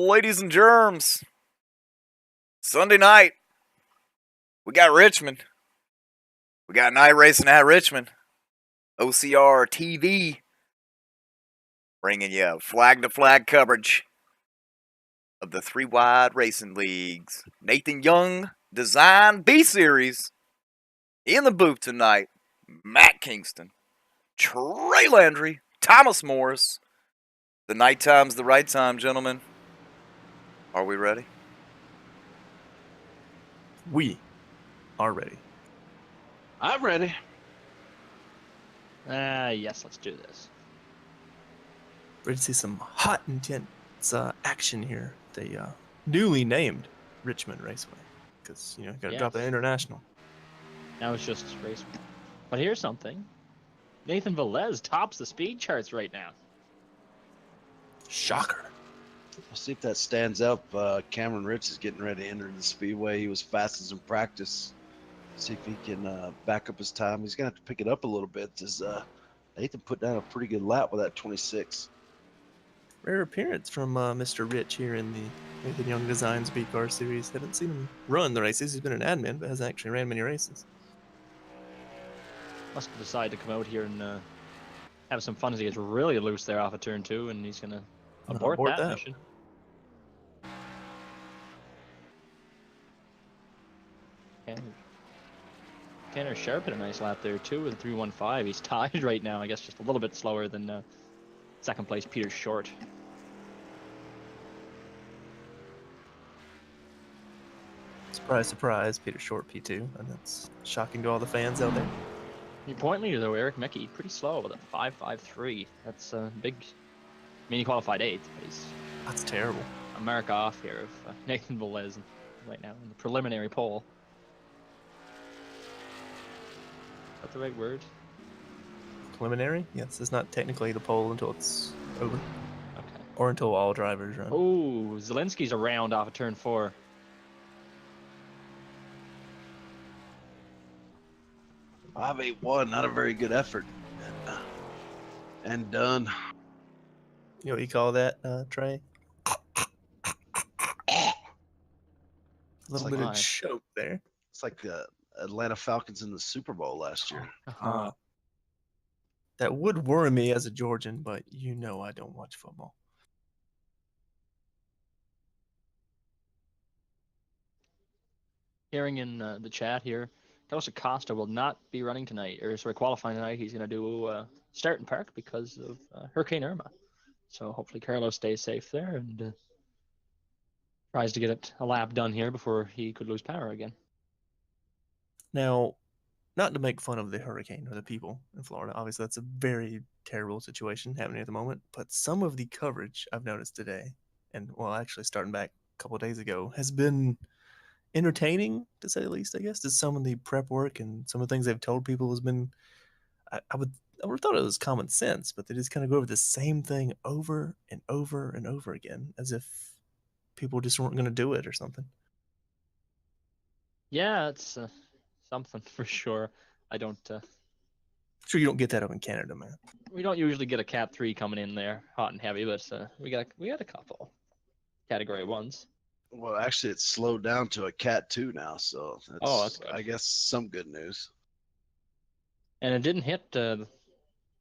ladies and germs. Sunday night, we got Richmond. We got night racing at Richmond. OCR TV bringing you flag to flag coverage of the 3 wide racing leagues. Nathan Young Design B Series in the booth tonight. Matt Kingston, Trey Landry, Thomas Morris. The night time's the right time, gentlemen. Are we ready? We are ready. I'm ready. Yes, let's do this. Ready to see some hot, intense action here. The newly named Richmond Raceway. Because, got to drop the international. Now it's just race. But here's something. Nathan Velez tops the speed charts right now. Shocker. We'll see if that stands up. Cameron Rich is getting ready to enter the speedway. He was fastest in practice. See if he can back up his time. He's going to have to pick it up a little bit. Nathan put down a pretty good lap with that 26. Rare appearance from Mr. Rich here in the Nathan Young Designs Speed Car Series. Haven't seen him run the races. He's been an admin, but hasn't actually ran many races. Must decide to come out here and have some fun as he gets really loose there off of turn 2, and he's going to abort that mission. Tanner Sharp had a nice lap there too with 3:15. He's tied right now, I guess just a little bit slower than second place Peter Short. Surprise, surprise, Peter Short P2, and that's shocking to all the fans out there. Your point leader though, Eric Mickey, pretty slow with a 5.53. That's a big. I mean, he qualified 8th, but that's terrible. A mark off here of Nathan Velez right now in the preliminary poll. Is that the right word? Preliminary? Yes, it's not technically the poll until it's over. Okay. Or until all drivers run. Oh, Zielinski's around off of turn 4. I've 8-1, not a very good effort. And done. You know what you call that, Trey? A little bit of choke there. It's like the Atlanta Falcons in the Super Bowl last year. That would worry me as a Georgian, but I don't watch football. Hearing in the chat here, Carlos Acosta will not be running tonight, or sorry, qualifying tonight. He's going to do start and park because of Hurricane Irma. So hopefully Carlos stays safe there and tries to get a lap done here before he could lose power again. Now, not to make fun of the hurricane or the people in Florida. Obviously, that's a very terrible situation happening at the moment. But some of the coverage I've noticed today, and actually starting back a couple of days ago, has been entertaining, to say the least, I guess. Just some of the prep work and some of the things they've told people has been, I would have thought it was common sense, but they just kind of go over the same thing over and over and over again, as if people just weren't going to do it or something. Yeah, it's something for sure. I don't. Sure, you don't get that up in Canada, man. We don't usually get a Cat 3 coming in there hot and heavy, but we got a couple Category 1s. Well, actually, it's slowed down to a Cat 2 now, so that's good. I guess some good news. And it didn't hit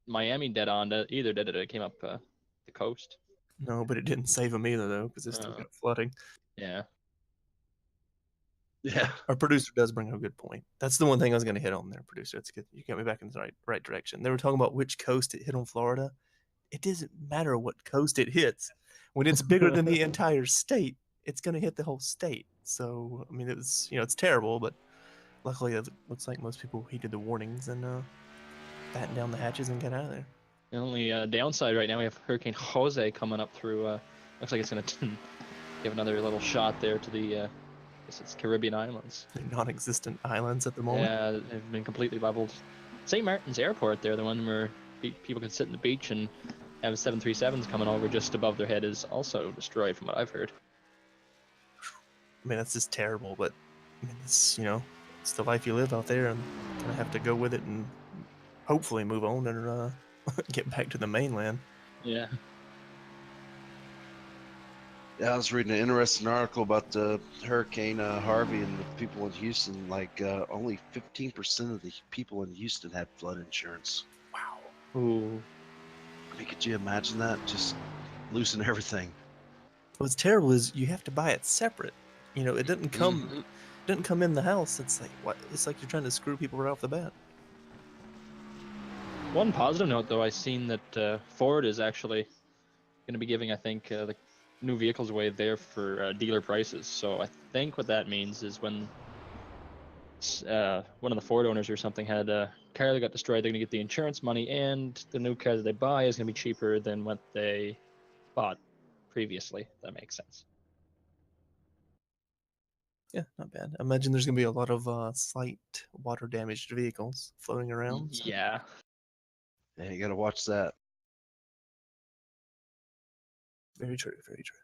Miami dead on either, did it? It came up the coast. No, but it didn't save them either, though, because it's still got flooding. Yeah. Yeah. Our producer does bring up a good point. That's the one thing I was going to hit on there, producer. It's good. You got me back in the right direction. They were talking about which coast it hit on Florida. It doesn't matter what coast it hits. When it's bigger than the entire state, it's going to hit the whole state. So, I mean, it's terrible, but luckily it looks like most people heeded the warnings and batten down the hatches and get out of there. The only downside right now, we have Hurricane Jose coming up through. Looks like it's going to give another little shot there to the, I guess it's Caribbean islands. Non-existent islands at the moment. Yeah, they've been completely leveled. St. Martin's Airport there, the one where people can sit in the beach and have 737s coming over just above their head, is also destroyed from what I've heard. I mean, that's just terrible, but I mean, it's the life you live out there, and kind of have to go with it and hopefully move on and get back to the mainland. Yeah. Yeah, I was reading an interesting article about the Hurricane Harvey and the people in Houston. Like, only 15% of the people in Houston had flood insurance. Ooh. I mean, could you imagine that? Just losing everything. What's terrible is you have to buy it separate. You know, it didn't come Mhm. didn't come in the house. It's like what? It's like you're trying to screw people right off the bat. One positive note, though, I seen that Ford is actually going to be giving, I think, the new vehicles away there for dealer prices. So I think what that means is when one of the Ford owners or something had a car that got destroyed, they're going to get the insurance money, and the new car that they buy is going to be cheaper than what they bought previously. That makes sense. Yeah, not bad. I imagine there's gonna be a lot of slight water damaged vehicles floating around. So. Yeah. Yeah, you got to watch that. Very true, very true.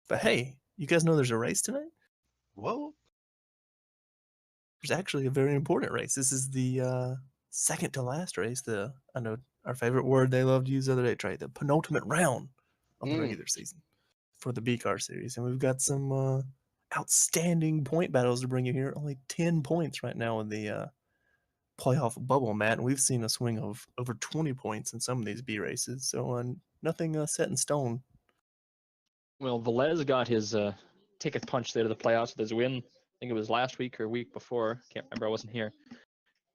But hey, you guys know there's a race tonight? Whoa. There's actually a very important race. This is the second to last race. I know our favorite word they love to use the other day, Trey, the penultimate round of the Mm. regular season for the B car series. And we've got some outstanding point battles to bring you here. Only 10 points right now in the playoff bubble, Matt. And we've seen a swing of over 20 points in some of these B races. So nothing set in stone. Well, Velez got his ticket punched there to the playoffs with his win. I think it was last week or week before. Can't remember. I wasn't here.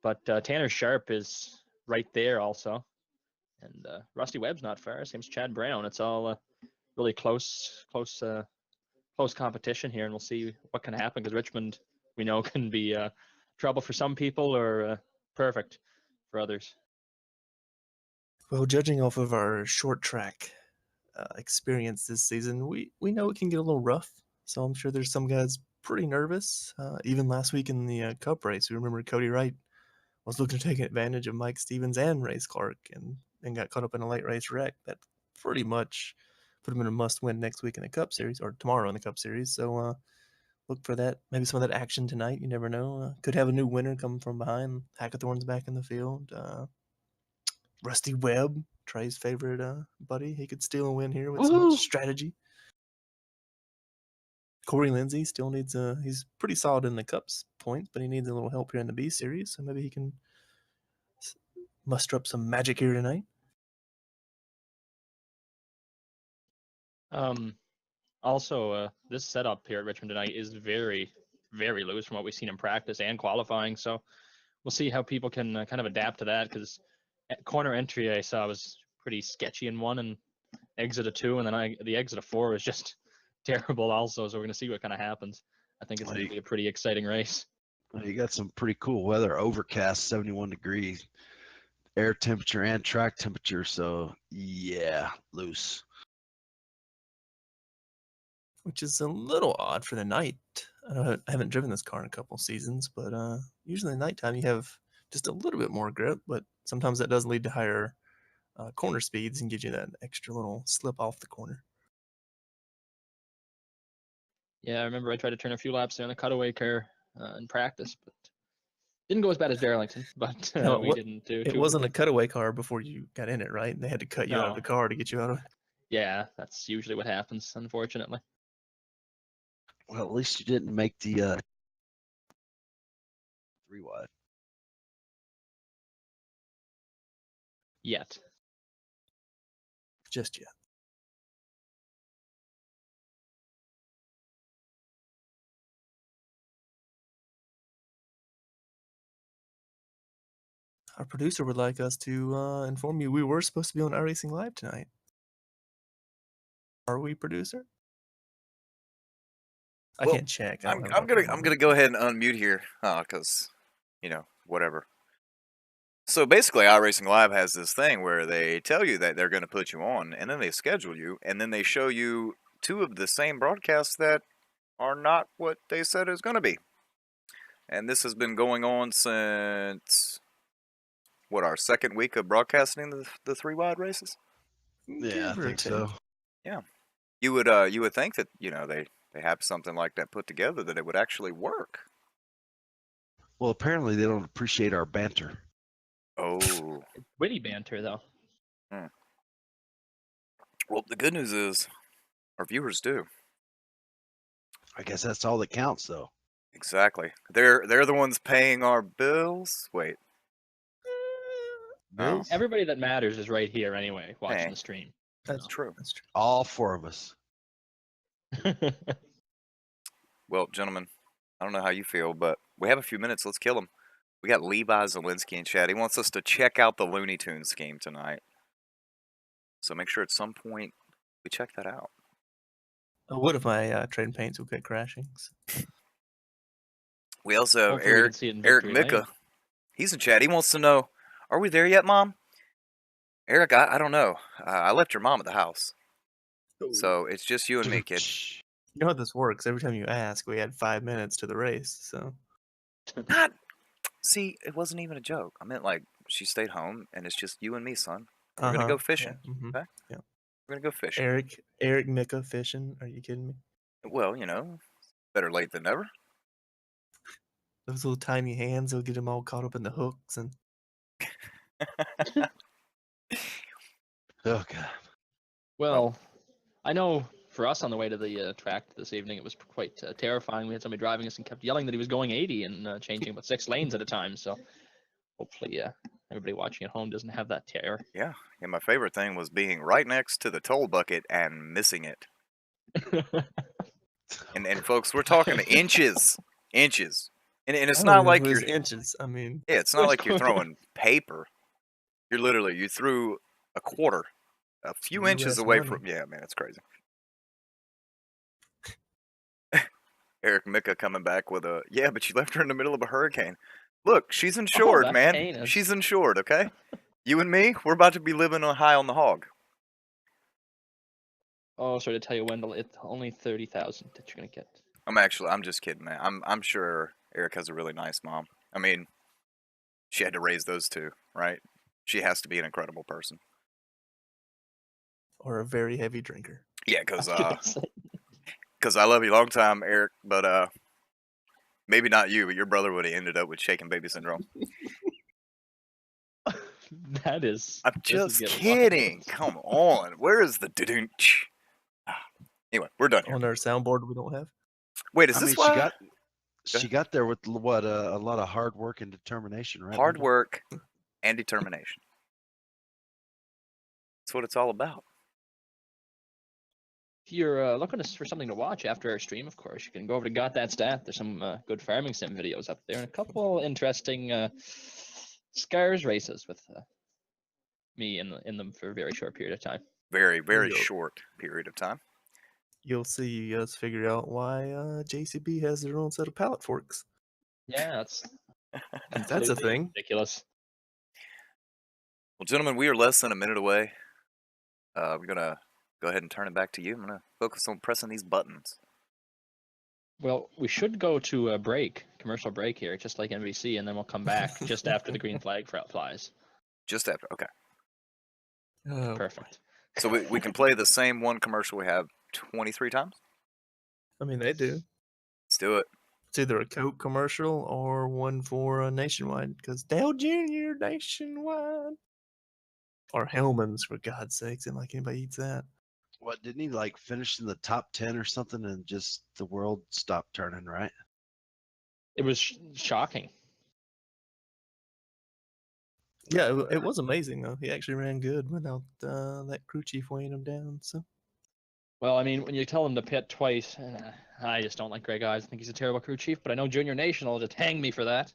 But Tanner Sharp is right there also. And Rusty Webb's not far. Same as Chad Brown. It's all really close competition here, and we'll see what can happen because Richmond, we know, can be trouble for some people or perfect for others. Well, judging off of our short track experience this season, we know it can get a little rough. So I'm sure there's some guys pretty nervous. Even last week in the Cup race, we remember Cody Wright was looking to take advantage of Mike Stevens and Race Clark and got caught up in a late race wreck that pretty much put him in a must-win next week in the Cup Series or tomorrow in the Cup Series. So look for that. Maybe some of that action tonight. You never know. Could have a new winner come from behind. Hackathorn's back in the field. Rusty Webb, Trey's favorite buddy. He could steal a win here with some Woohoo! strategy. Corey Lindsay still needs he's pretty solid in the Cups points, but he needs a little help here in the B series. So maybe he can muster up some magic here tonight. Also, this setup here at Richmond tonight is very, very loose from what we've seen in practice and qualifying. So we'll see how people can kind of adapt to that because corner entry I saw was pretty sketchy in one and exit of two, and then the exit of four was just terrible also. So we're going to see what kind of happens. I think it's going to be a pretty exciting race. You got some pretty cool weather. Overcast, 71 degrees, air temperature and track temperature. So yeah, loose. Which is a little odd for the night. I haven't driven this car in a couple seasons, but usually at nighttime you have just a little bit more grip, but sometimes that does lead to higher corner speeds and gives you that extra little slip off the corner. Yeah, I remember I tried to turn a few laps there on the cutaway car in practice, but didn't go as bad as Darlington. But No, we didn't do it too wasn't a badly. cutaway car before you got in it, right? They had to cut you out of No. the car to get you out of it. Yeah, that's usually what happens, unfortunately. Well, at least you didn't make the 3 wide. Yet. Just yet. Our producer would like us to inform you we were supposed to be on iRacing Live tonight. Are we, producer? I Well, can't check. I'm gonna go ahead and unmute here, because whatever. So basically, iRacing Live has this thing where they tell you that they're going to put you on, and then they schedule you, and then they show you two of the same broadcasts that are not what they said it was going to be. And this has been going on since our second week of broadcasting the 3 wide races. Yeah, I think so. Yeah, you would think that they have something like that put together that it would actually work. Well, apparently they don't appreciate our banter. Oh, Witty banter, though. Well, the good news is our viewers do. I guess that's all that counts, though. Exactly. They're the ones paying our bills. Wait. Bills? Everybody that matters is right here anyway, watching Hey. the stream. That's So. True. That's true. All 4 of us. Well, gentlemen, I don't know how you feel, but we have a few minutes. Let's kill him. We got Levi Zelensky in chat. He wants us to check out the Looney Tunes game tonight. So make sure at some point we check that out. What if my trading paints will get crashing? We also have Hopefully we can see it in Eric Victory Micka. Lane. He's in chat. He wants to know, are we there yet, Mom? Eric, I don't know. I left your mom at the house. So it's just you and me, kid. You know how this works. Every time you ask, we add 5 minutes to the race. So Not. See, it wasn't even a joke. I meant like she stayed home and it's just you and me, son. We're gonna go fishing. Yeah. Mhm. Okay? Yeah. We're gonna go fishing. Eric Micka fishing. Are you kidding me? Well, you know, better late than never. Those little tiny hands will get him all caught up in the hooks and. Oh, God. Well, I know for us on the way to the track this evening, it was quite terrifying. We had somebody driving us and kept yelling that he was going 80 and changing about 6 lanes at a time. So hopefully everybody watching at home doesn't have that terror. Yeah. And my favorite thing was being right next to the toll bucket and missing it. And folks, we're talking inches. Inches. And it's not like you're inches. I mean, yeah, it's not like you're throwing paper. You're literally you threw a quarter, a few inches US away money. from yeah, man, it's crazy. Eric Micka coming back with a yeah, but you left her in the middle of a hurricane. Look, she's insured, that's man. heinous. She's insured, okay? You and me, we're about to be living on high on the hog. Oh, sorry to tell you, Wendell, it's only 30,000 that you're gonna get. I'm just kidding, man. I'm sure Eric has a really nice mom. I mean, she had to raise those two, right? She has to be an incredible person. or a very heavy drinker. Yeah, cause I love you long time, Eric, but maybe not you, but your brother would have ended up with shaken baby syndrome. That is. I'm this is just getting kidding. wild. Come on. Where is the dudunch? Anyway, we're done here. On our soundboard, we don't have. Wait, is I this mean, why? she got there with what a lot of hard work and determination, right? Hard Wendell? work and determination. That's what it's all about. If you're looking for something to watch after our stream, of course, you can go over to Got That Stat. There's some good farming sim videos up there and a couple interesting Scars races with me in them for a very short period of time. Very, very Yo. short period of time. You'll see us figure out why JCB has their own set of pallet forks. Yeah, that's That's a absolutely thing. ridiculous. Well, gentlemen, we are less than a minute away. We're gonna go ahead and turn it back to you. I'm gonna focus on pressing these buttons. Well, we should go to a break, commercial break here, just like NBC, and then we'll come back just after the green flag flies. Just after, okay. Oh, Perfect. So we can play the same one commercial we have 23 times. I mean, they do. Let's do it. It's either a Coke commercial or one for a Nationwide, because Dale Jr. Nationwide. Or Hellman's, for God's sakes. And like anybody eats that. What, didn't he like finish in the top 10 or something and just the world stopped turning, right? It was shocking. Yeah, it was amazing, though. He actually ran good without that crew chief weighing him down. So Well, I mean, when you tell him to pit twice, I just don't like Greg Eyes. I think he's a terrible crew chief, but I know Junior Nation will just hang me for that.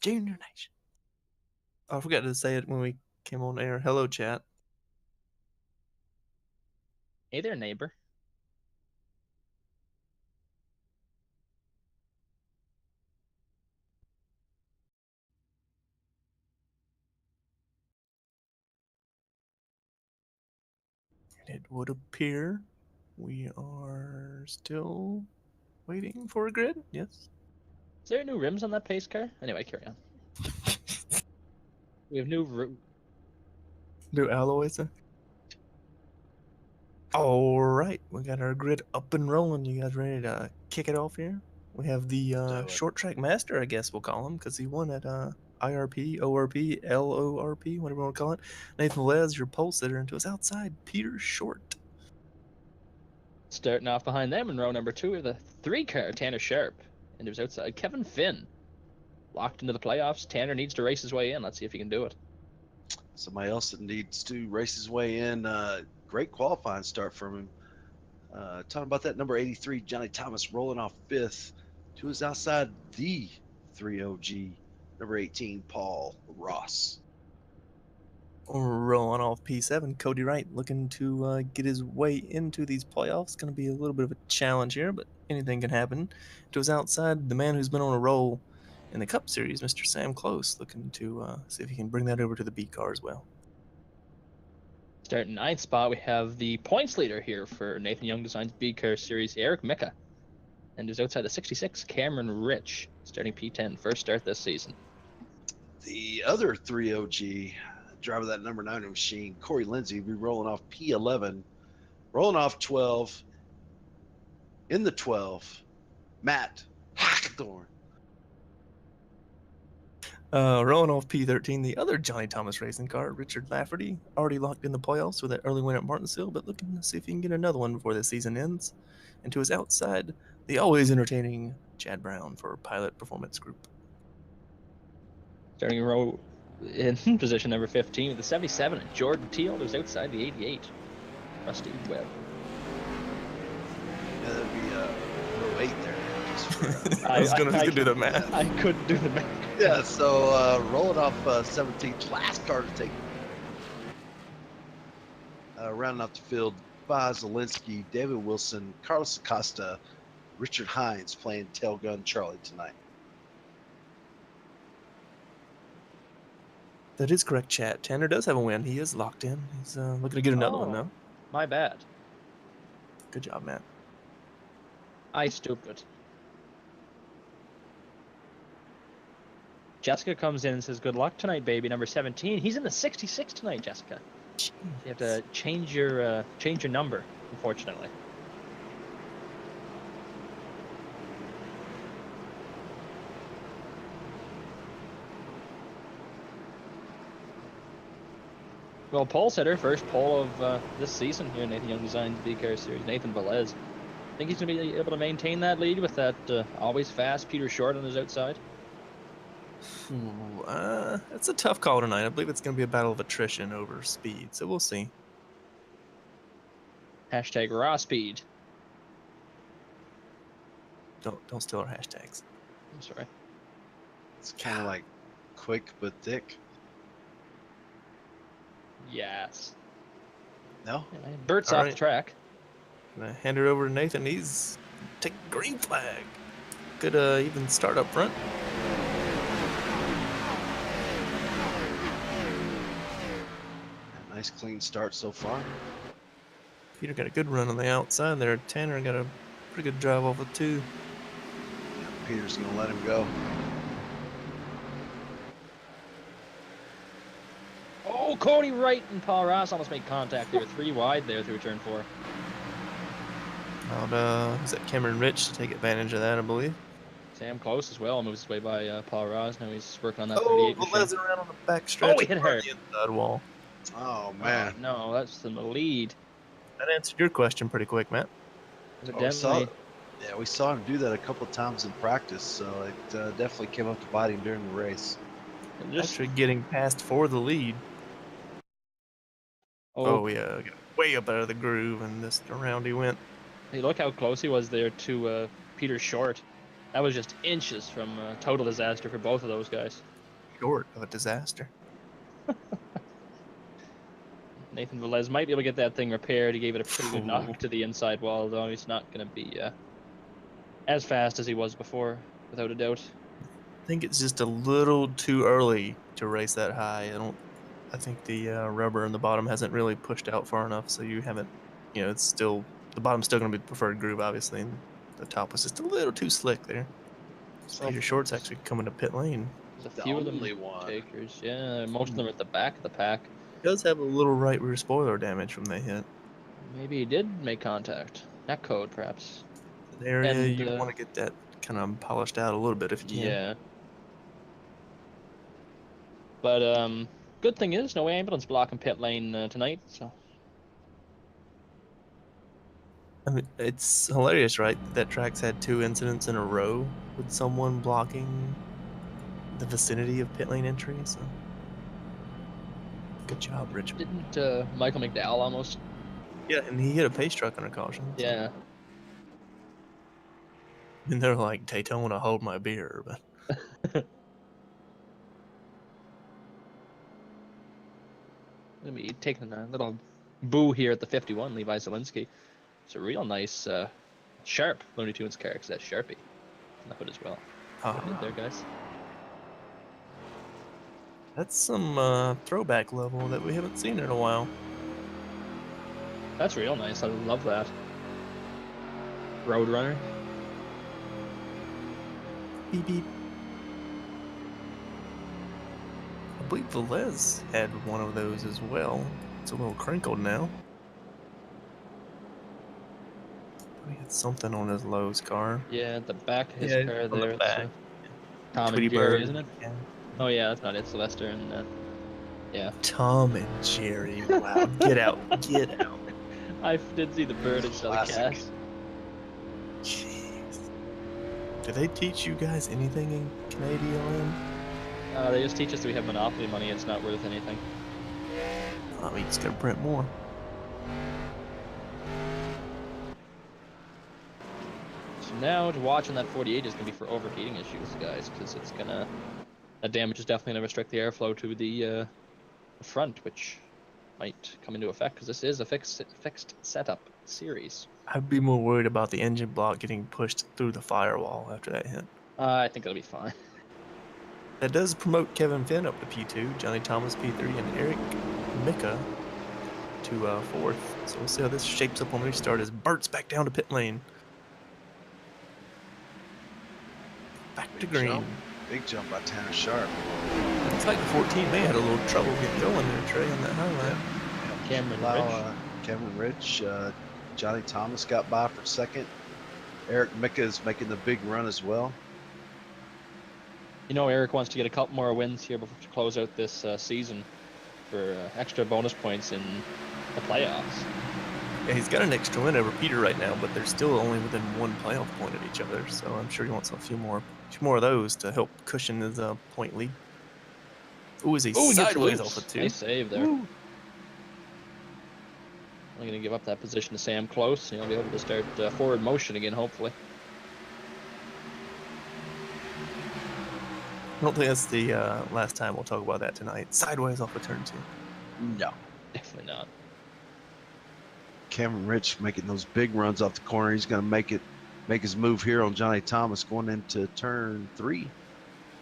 Junior Nation. Oh, I forgot to say it when we came on air. Hello, chat. Hey there, neighbor. It would appear we are still waiting for a grid. Yes. Is there new rims on that pace car? Anyway, carry on. We have new New alloys. All right, we got our grid up and rolling. You guys ready to kick it off here? We have the Do it. short track master, I guess we'll call him, because he won at IRP, ORP, LORP, whatever you want to call it. Nathan Les, your pole sitter, and to his outside, Peter Short. Starting off behind them in row number 2 are the 3-car Tanner Sharp. And there's outside Kevin Finn. Locked into the playoffs. Tanner needs to race his way in. Let's see if he can do it. Somebody else that needs to race his way in. Great qualifying start from him. Talking about that number 83, Johnny Thomas rolling off 5th. To his outside, the 3OG, number 18, Paul Ross. Rolling off P7, Cody Wright looking to get his way into these playoffs. Going to be a little bit of a challenge here, but anything can happen. To his outside, the man who's been on a roll in the Cup Series, Mr. Sam Close, looking to see if he can bring that over to the B car as well. Starting 9th spot, we have the points leader here for Nathan Young Designs B Car Series, Eric Micka. And who's outside the 66, Cameron Rich, starting P10, first start this season. The other 3OG, driver of that number 9 machine, Corey Lindsay, will be rolling off P11, rolling off 12. In the 12, Matt Hackathorn. Rolling off P13, the other Johnny Thomas racing car, Richard Lafferty, already locked in the playoffs with that early win at Martinsville, but looking to see if he can get another one before the season ends. And to his outside, the always entertaining Chad Brown for Pilot Performance Group. Starting row in position number 15 with the 77, Jordan Teal, who's outside the 88, Rusty Webb. Yeah, that'd be row 8 there. Just for, I was going to do the math. I couldn't do the math. yeah, so rolling off 17th, last car to take. Rounding off the field, Boz Zielinski, David Wilson, Carlos Acosta, Richard Hines playing Tailgun Charlie tonight. That is correct, chat. Tanner does have a win. He is locked in. He's looking to get another one, though. My bad. Good job, Matt. I stupid. Jessica comes in and says, good luck tonight, baby, number 17. He's in the 66 tonight, Jessica. Jeez. You have to change your number, unfortunately. Well, pole sitter, first pole of this season here in Nathan Young Designs B-Car Series, Nathan Velez. Think he's going to be able to maintain that lead with that always fast Peter Short on his outside? It's a tough call tonight. I believe it's going to be a battle of attrition over speed, so we'll see. Hashtag raw speed. Don't steal our hashtags. I'm sorry. It's kind of like quick but thick. Yes. No? Yeah, Bert's All off right. the track. Gonna hand it over to Nathan. He's take green flag. Good even start up front. Nice clean start so far. Peter got a good run on the outside there. Tanner got a pretty good drive off of 2. Yeah, Peter's going to let him go. Oh, Cody Wright and Paul Ross almost made contact. They were 3 wide there through turn 4. Is that Cameron Rich to take advantage of that, I believe? Sam Close as well moves his way by Paul Ross. Now he's working on that Oh, 38 machine. Velez around on the back stretch. Oh, he hit her. The inside wall. Oh, man. No, that's in the lead. That answered your question pretty quick, Matt. Evidently. We saw him do that a couple times in practice, so it definitely came up to bite him during the race. Just, Actually getting past for the lead. Oh yeah, got way up out of the groove, and this around he went. Hey, look how close he was there to Peter Short. That was just inches from total disaster for both of those guys. Short of a disaster. Nathan Velez might be able to get that thing repaired. He gave it a pretty good knock to the inside wall, though he's not going to be as fast as he was before, without a doubt. I think it's just a little too early to race that high. I think the rubber in the bottom hasn't really pushed out far enough, so you haven't. It's still the bottom's still going to be the preferred groove, obviously. And the top was just a little too slick there. So Peter Short's actually coming to pit lane. There's a few of them takers. Yeah, most of them are at the back of the pack. He does have a little right rear spoiler damage from the hit. Maybe he did make contact. That code, perhaps. An area you want to get that kind of polished out a little bit if you can. Yeah. But good thing is no ambulance blocking pit lane tonight. So. I mean, it's hilarious, right? That track's had 2 incidents in a row with someone blocking the vicinity of pit lane entry. So, good job, Richmond. Didn't Michael McDowell almost? Yeah, and he hit a pace truck under caution. So. Yeah. And they're like, Daytona, hold my beer. But Gonna be taking a little boo here at the 51, Levi Zielinski. It's a real nice, sharp Looney Tunes car, because that's Sharpie on the hood as well. Put it in there, guys. That's some throwback level that we haven't seen in a while. That's real nice. I love that. Roadrunner. Beep beep. I believe Velez had one of those as well. It's a little crinkled now. He had something on his Lowe's car. Yeah, at the back of his Yeah, car on the there. back. Tom Tweety and Jerry, Bird. isn't it? Yeah. Oh yeah, that's not it. Sylvester and yeah. Tom and Jerry. Wow. Get out. Get out. I did see the bird instead of the cat. Jeez. Do they teach you guys anything in Canadian land? They just teach us that we have monopoly money. It's not worth anything. Oh, we just gotta print more. So now watching that 48 is gonna be for overheating issues, guys, because it's gonna that damage is definitely gonna restrict the airflow to the front, which might come into effect because this is a fixed setup series. I'd be more worried about the engine block getting pushed through the firewall after that hit. I think it'll be fine. That does promote Kevin Finn up to P2, Johnny Thomas P3, and Eric Mika to 4th. So we'll see how this shapes up when we start as Bert's back down to pit lane. Back to Big green. jump. Big jump by Tanner Sharp. It's like the 14 may had a little trouble getting going there, Trey, on that highlight. Cameron Rich. Johnny Thomas got by for second. Eric Mika is making the big run as well. You know, Eric wants to get a couple more wins here before to close out this season for extra bonus points in the playoffs. Yeah, he's got an extra win over Peter right now, but they're still only within 1 playoff point of each other. So I'm sure he wants a few more of those to help cushion his point lead. Ooh, is he sideways off the 2? Nice save there. Ooh. I'm going to give up that position to Sam Close, and he'll be able to start forward motion again, hopefully. I don't think that's the last time we'll talk about that tonight. Sideways off of turn 2. No. Definitely not. Cameron Rich making those big runs off the corner. He's going to make his move here on Johnny Thomas going into turn 3.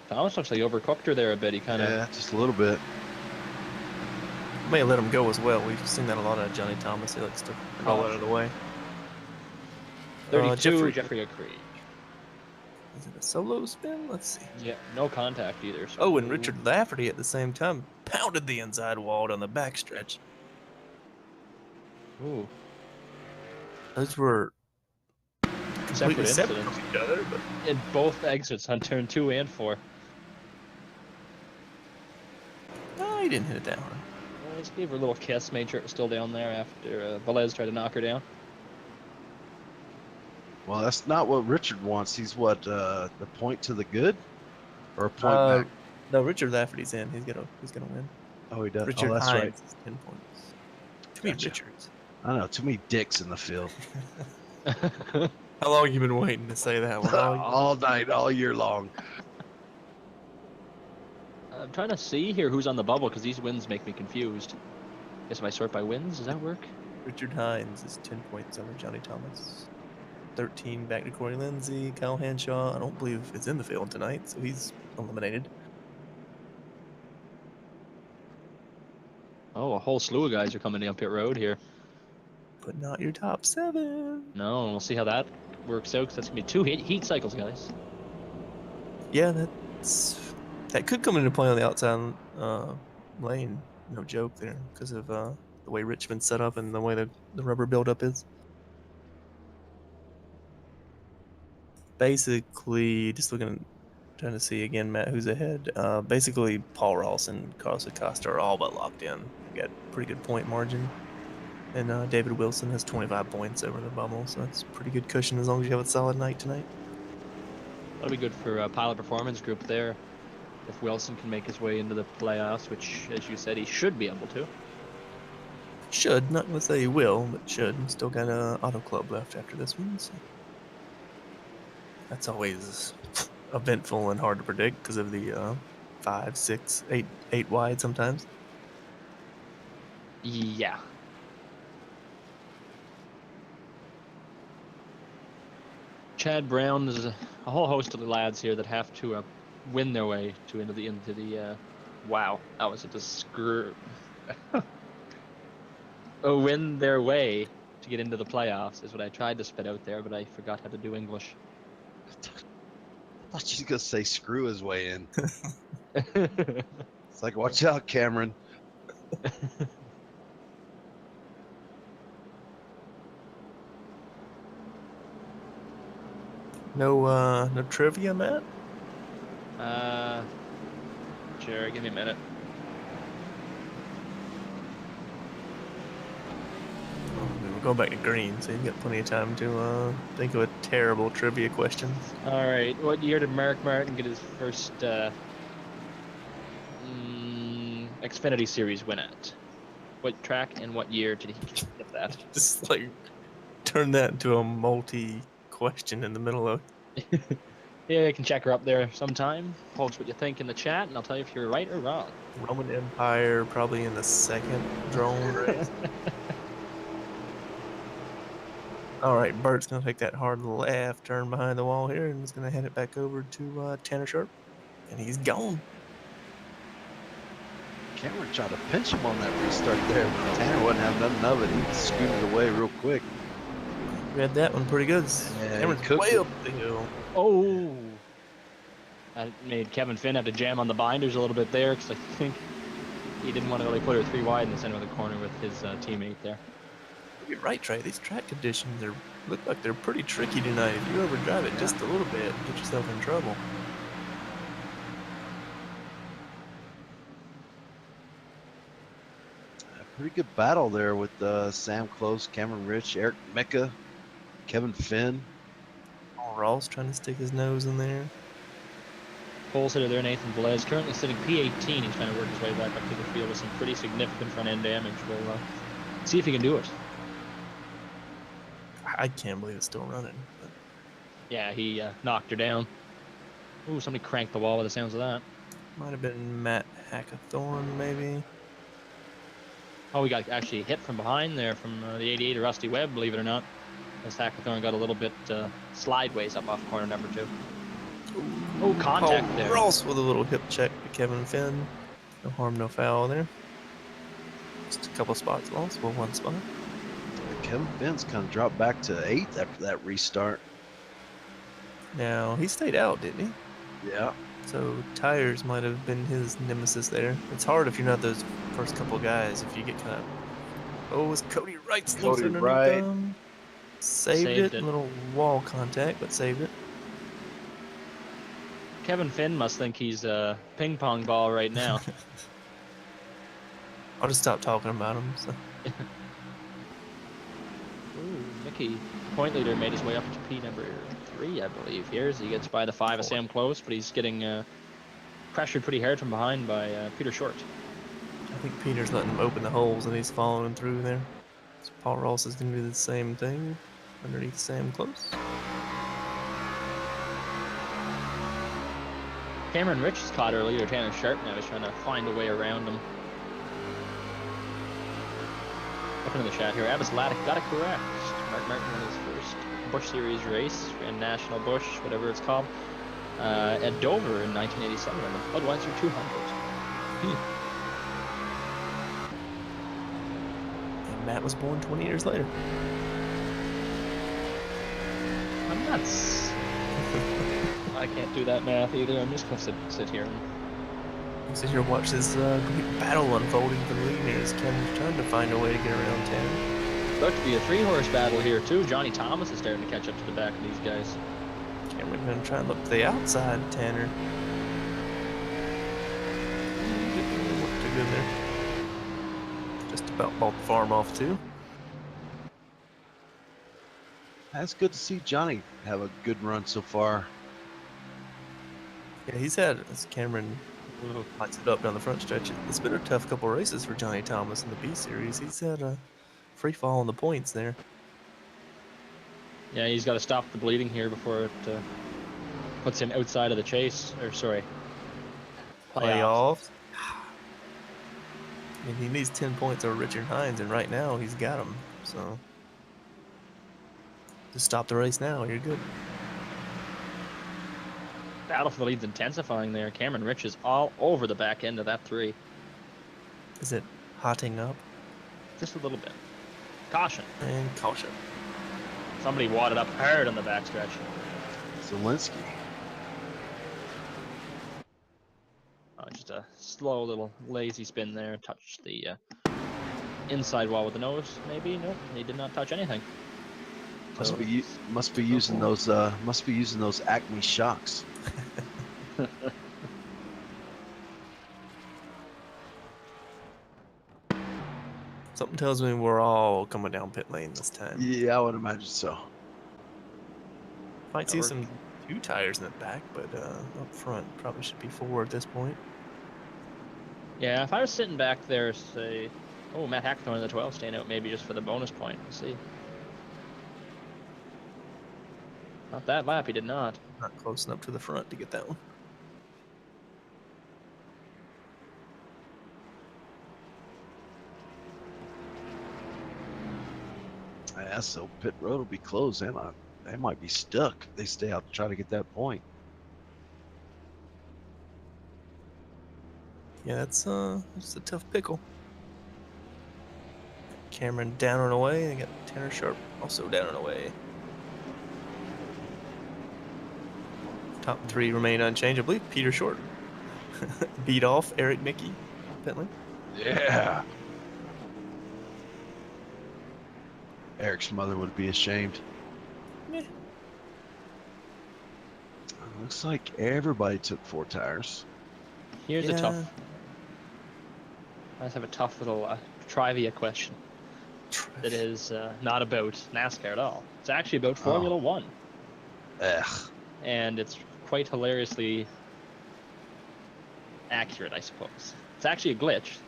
Thomas looks like he overcooked her there a bit. He kind of... Yeah, just a little bit. May have let him go as well. We've seen that a lot of Johnny Thomas. He likes to crawl out of the way. 32, Jeffrey O'Cree. Is it a solo spin? Let's see. Yeah, no contact either. So Oh, and Richard Lafferty at the same time pounded the inside wall on the backstretch. Ooh. Those were completely separate incidents. from each other, but In both exits on turn 2 and 4. no, he didn't hit it down. I just gave her a little kiss, made sure it was still down there after Velez tried to knock her down. Well, that's not what Richard wants. He's what, the point to the good? Or a point back? No, Richard Lafferty's in. He's gonna win. Oh, he does. Richard Oh, that's Hines right. is 10 points. Too many Gotcha. Richards. I don't know. Too many dicks in the field. How long you been waiting to say that one? All night, all year long. I'm trying to see here who's on the bubble because these wins make me confused. Guess if I sort by wins, does that work? Richard Hines is 10 points over Johnny Thomas. 13 back to Corey Lindsay. Kyle Hanshaw, I don't believe is in the field tonight, so he's eliminated. Oh, a whole slew of guys are coming down pit road here. But not your top 7. No, and we'll see how that works out because that's going to be 2 heat cycles, guys. Yeah, that could come into play on the outside lane. No joke there, because of the way Richmond's set up and the way the rubber buildup is. Basically, just trying to see again, Matt, who's ahead. Basically, Paul Ross and Carlos Acosta are all but locked in. We got pretty good point margin. And David Wilson has 25 points over the bubble, so that's pretty good cushion as long as you have a solid night tonight. That'll be good for Pilot Performance Group there. If Wilson can make his way into the playoffs, which, as you said, he should be able to. Should, not gonna say he will, but should. Still got a Auto Club left after this one, so that's always eventful and hard to predict because of the 5, 6, 8 wide sometimes. Yeah. Chad Brown, there's a whole host of the lads here that have to win their way to into the wow, that was win their way to get into the playoffs is what I tried to spit out there, but I forgot how to do English. I thought you were gonna say screw his way in. It's like, watch out, Cameron. No trivia, Matt? Sure, give me a minute. We'll go back to green, so you've got plenty of time to think of a terrible trivia question. All right, what year did Mark Martin get his first Xfinity Series win at? What track and what year did he get that? Just like turn that into a multi-question in the middle of. Yeah, you can check her up there sometime. Post what you think in the chat, and I'll tell you if you're right or wrong. Roman Empire, probably in the second drone race. All right, Bert's going to take that hard left turn behind the wall here, and he's going to head it back over to Tanner Sharp. And he's gone. Cameron tried to pinch him on that restart there, but Tanner wasn't having nothing of it. He scooted away real quick. We had that one pretty good. Yeah, Cameron's he cooked way it. up the hill. Oh! That made Kevin Finn have to jam on the binders a little bit there, because I think he didn't want to really put her 3 wide in the center of the corner with his teammate there. You're right, Trey. These track conditions look like they're pretty tricky tonight. If you overdrive it just a little bit, get yourself in trouble. A pretty good battle there with Sam Close, Cameron Rich, Eric Mecca, Kevin Finn. Ross trying to stick his nose in there. Pole sitter there, Nathan Velez, currently sitting P18. He's trying to work his way back up to the field with some pretty significant front end damage. We'll see if he can do it. I can't believe it's still running. But Yeah, he knocked her down. Ooh, somebody cranked the wall by the sounds of that. might have been Matt Hackathorn, maybe. Oh, we got actually hit from behind there from the 88 of Rusty Webb, believe it or not. As Hackathorn got a little bit slideways up off corner number 2. Oh, contact Paul there. Ross with a little hip check to Kevin Finn. No harm, no foul there. Just a couple spots lost, well, 1 spot. Kevin Finn's kind of dropped back to 8th after that restart. Now, he stayed out, didn't he? Yeah. So tires might have been his nemesis there. It's hard if you're not those first couple guys. If you get kind of... Oh, it's Cody Wright's Cody underneath Wright. them. Saved it. Little wall contact, but saved it. Kevin Finn must think he's a ping pong ball right now. I'll just stop talking about him. So. Ooh, Mickey, point leader, made his way up to P number 3, I believe. Here as he gets by the 5 of Sam Close, but he's getting pressured pretty hard from behind by Peter Short. I think Peter's letting him open the holes and he's following him through there. So Paul Ross is going to do the same thing underneath Sam Close. Cameron Rich is caught earlier. Tanner Sharp now is trying to find a way around him. Looking in the chat here, Abbas Laddick got it correct. Mark Martin won his first Busch Series race, and National Busch, whatever it's called, at Dover in 1987 on the Budweiser 200. And Matt was born 20 years later. I'm nuts. I can't do that math either. I'm just gonna sit here. You sit here and watch this great battle unfolding for the lead here as Kevin's trying to find a way to get around Tanner. It's about to be a 3-horse battle here too. Johnny Thomas is starting to catch up to the back of these guys. Cameron going to try and look to the outside, Tanner. Didn't really look too good there. Just about bought the farm off too. That's good to see Johnny have a good run so far. Yeah, he's had, as Cameron lights it up down the front stretch, it's been a tough couple races for Johnny Thomas in the B Series. He's had a free fall on the points there. Yeah, he's got to stop the bleeding here before it puts him outside of the chase. Or, sorry, playoffs. Playoffs. I mean, he needs 10 points over Richard Hines, and right now he's got them. So just stop the race now. You're good. Battle for the lead's intensifying there. Cameron Rich is all over the back end of that 3. Is it hotting up? Just a little bit. Caution. And caution. Somebody wadded up hard on the backstretch. Zelensky. Just a slow little lazy spin there. Touched the inside wall with the nose. Maybe nope. He did not touch anything. Must So, be using those Acme shocks. Something tells me we're all coming down pit lane this time. Yeah, I would imagine so. Might see we're- some 2 tires in the back, but up front probably should be 4 at this point. Yeah, if I was sitting back there, say, oh, Matt Hackathorn in the 12 staying out maybe just for the bonus point. We'll see. Not that lap, he did not. Not close enough to the front to get that one. Yeah, so pit road will be closed. They might be stuck. They stay out to try to get that point. Yeah, that's a tough pickle. Cameron down and away, and got Tanner Sharp also down and away. Top 3 remain unchanged. I believe Peter Short beat off Eric Mickey, Bentley. Yeah. Eric's mother would be ashamed. Yeah. Looks like everybody took 4 tires. Here's a tough. I just have a tough little trivia question that is not about NASCAR at all. It's actually about Formula One, Ugh. and it's quite hilariously accurate, I suppose. It's actually a glitch,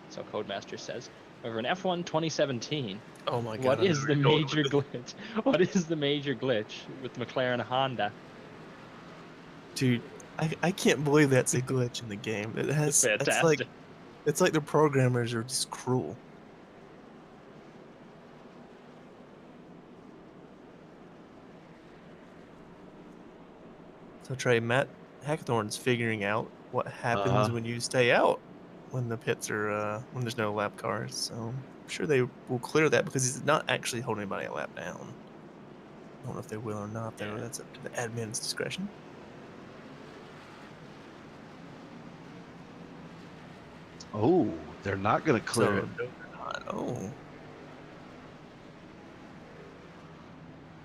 so Codemaster says. However, in F1 2017, Oh my god. what is the major glitch? What is the major glitch with McLaren Honda? Dude, I can't believe that's a glitch in the game. It has. It's fantastic. It's like the programmers are just cruel. So Trey, Matt Hackathorn's figuring out what happens when you stay out when the pits are when there's no lap cars. So I'm sure they will clear that because he's not actually holding anybody a lap down. I don't know if they will or not though. That's up to the admin's discretion. Oh, they're not going to clear it. No, they're not. Oh.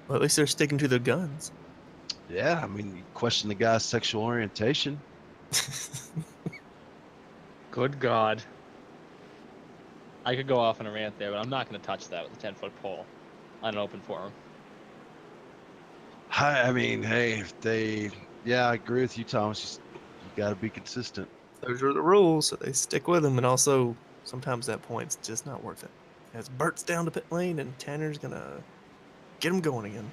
Well, at least they're sticking to their guns. Yeah, I mean, you question the guy's sexual orientation. Good God. I could go off on a rant there, but I'm not going to touch that with a 10-foot pole on an open forum. I mean, hey, if they... Yeah, I agree with you, Thomas. You got to be consistent. Those are the rules, so they stick with them. And also, sometimes that point's just not worth it. As Bert's down to pit lane, and Tanner's going to get him going again.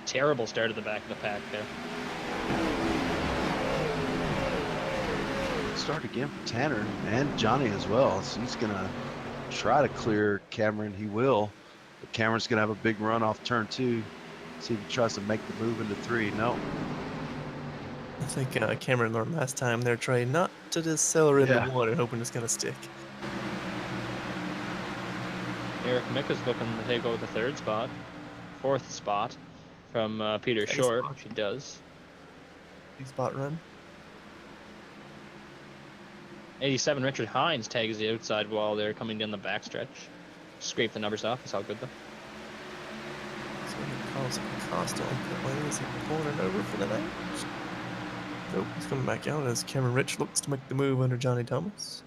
Terrible start at the back of the pack there. Start again for Tanner and Johnny as well. So he's going to try to clear Cameron. He will. But Cameron's going to have a big run off turn 2. See if he tries to make the move into 3. No. I think Cameron learned last time they're trying not to just celebrate the water, hoping it's going to stick. Eric Mick is looking to take over the 3rd spot. 4th spot from Peter Short, which he does. 3-spot run. 87 Richard Hines tags the outside wall there coming down the backstretch. Scrape the numbers off. It's all good though. So Carlos Acosta on pit lane. Is he pulling it over for the night? Nope, he's coming back out as Cameron Rich looks to make the move under Johnny Thomas.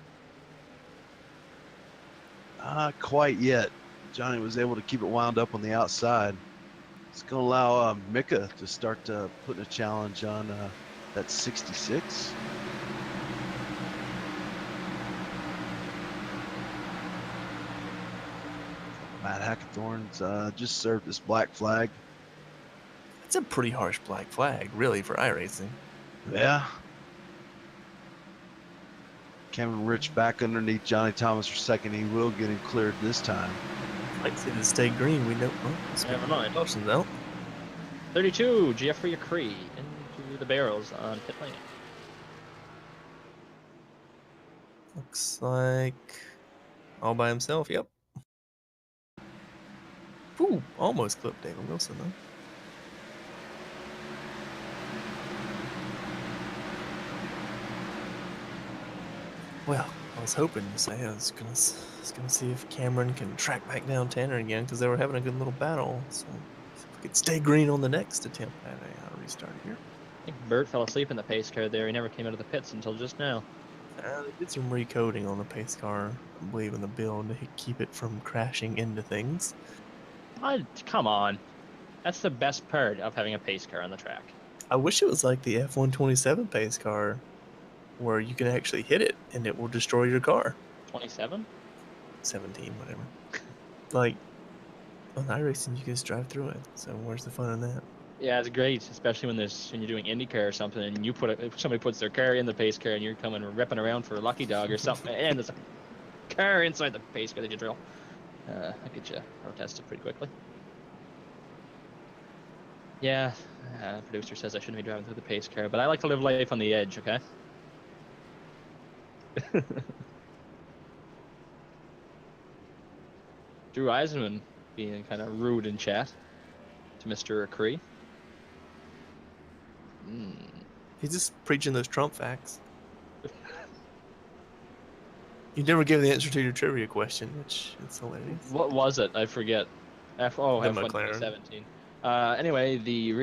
Not quite yet. Johnny was able to keep it wound up on the outside. It's going to allow Mika to start putting a challenge on that 66. Matt Hackathorn's just served this black flag. It's a pretty harsh black flag, really, for iRacing. Yeah. Cameron Rich back underneath Johnny Thomas for second. He will get him cleared this time. I'd say to stay green. We know. Well, Never mind. Caution's out. 32, Jeffrey Acree into the barrels on pit lane. Looks like all by himself. Yep. Ooh, almost clipped David Wilson though. Well, I was hoping to say I was gonna see if Cameron can track back down Tanner again because they were having a good little battle. So if we could stay green on the next attempt at a restart here. I think Bert fell asleep in the pace car there. He never came out of the pits until just now. They did some recoding on the pace car, I believe, in the build to keep it from crashing into things. Come on. That's the best part of having a pace car on the track. I wish it was like the F127 pace car, where you can actually hit it and it will destroy your car. 27? 17, whatever. Like, on iRacing, you can just drive through it. So where's the fun in that? Yeah, it's great, especially when you're doing IndyCar or something, and if somebody puts their car in the pace car, and you're coming ripping around for a lucky dog or something, and there's a car inside the pace car that you drill. I get you protested pretty quickly. Yeah, producer says I shouldn't be driving through the pace car, but I like to live life on the edge, okay? Drew Eisenman being kind of rude in chat to Mr. Acree. He's just preaching those Trump facts. You never gave the answer to your trivia question, which is hilarious. What was it? I forget. F1 McLaren. 2017. Anyway, the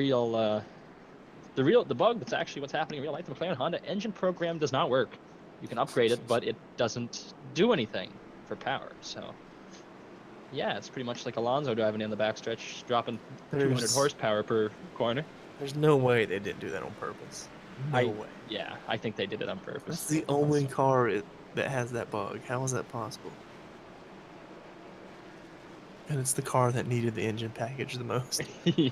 bug that's actually what's happening in real life, the McLaren Honda engine program does not work. You can upgrade it, but it doesn't do anything for power. So, yeah, it's pretty much like Alonso driving in the backstretch, dropping 200 horsepower per corner. There's no way they didn't do that on purpose. No way. Yeah, I think they did it on purpose. That's the only car that has that bug. How is that possible? And it's the car that needed the engine package the most. Yeah.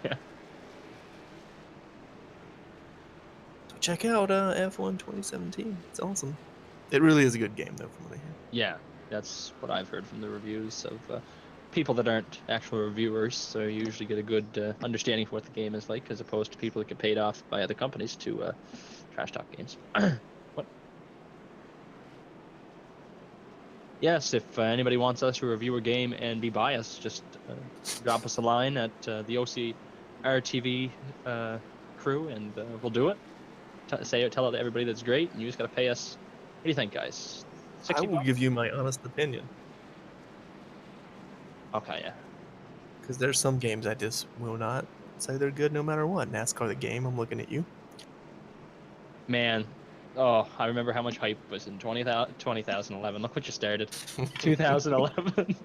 So check out F1 2017. It's awesome. It really is a good game, though, from what I hear. Yeah, that's what I've heard from the reviews of people that aren't actual reviewers. So you usually get a good understanding for what the game is like, as opposed to people that get paid off by other companies to trash talk games. What? Yes, if anybody wants us to review a game and be biased, just drop us a line at the OCRTV crew, and we'll do it. Tell it to everybody that's great, and you just got to pay us. What do you think, guys? I will give you my honest opinion. Okay, yeah. Because there's some games I just will not say they're good no matter what. NASCAR the game, I'm looking at you. Man, oh, I remember how much hype was in 2011. Look what you started. 2011.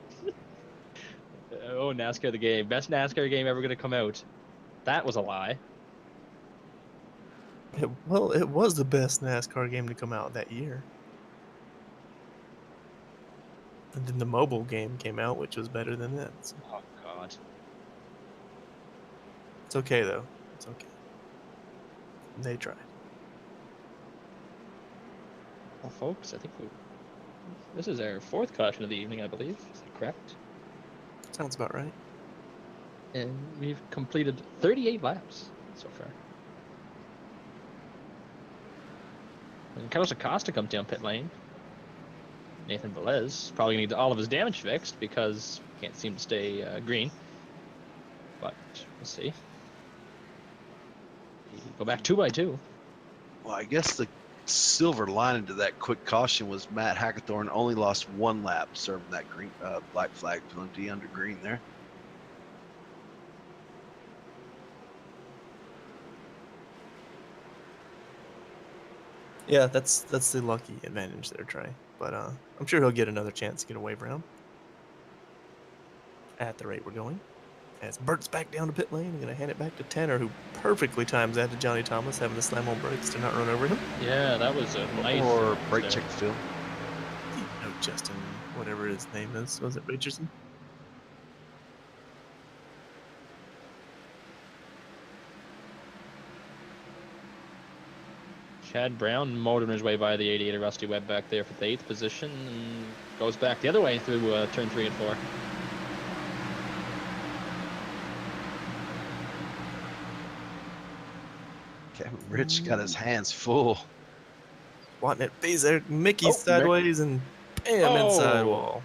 Oh, NASCAR the game. Best NASCAR game ever going to come out. That was a lie. It was the best NASCAR game to come out that year. And then the mobile game came out, which was better than that. So. Oh, God. It's okay, though. It's okay. They tried. Well, folks, I think this is our fourth caution of the evening, I believe. Is that correct? Sounds about right. And we've completed 38 laps so far. And Carlos Acosta comes down pit lane. Nathan Velez probably needs all of his damage fixed because he can't seem to stay green. But we'll see. Go back 2x2. Well, I guess the silver lining to that quick caution was Matt Hackathorn only lost one lap serving that green black flag penalty under green there. Yeah, that's the lucky advantage there, Trey. But I'm sure he'll get another chance to get a wave round. at the rate we're going. As Bert's back down to pit lane, I'm going to hand it back to Tanner, who perfectly times that to Johnny Thomas, having to slam on brakes to not run over him. Yeah, that was a nice. Or brake check Phil. No, Justin, whatever his name is. Was it Richardson? Chad Brown motoring his way by the 88 of Rusty Webb back there for the 8th position and goes back the other way through turn 3 and 4. Kevin Rich got his hands full. Wanting it face there. Mickey Oh, sideways and bam, inside Oh. wall.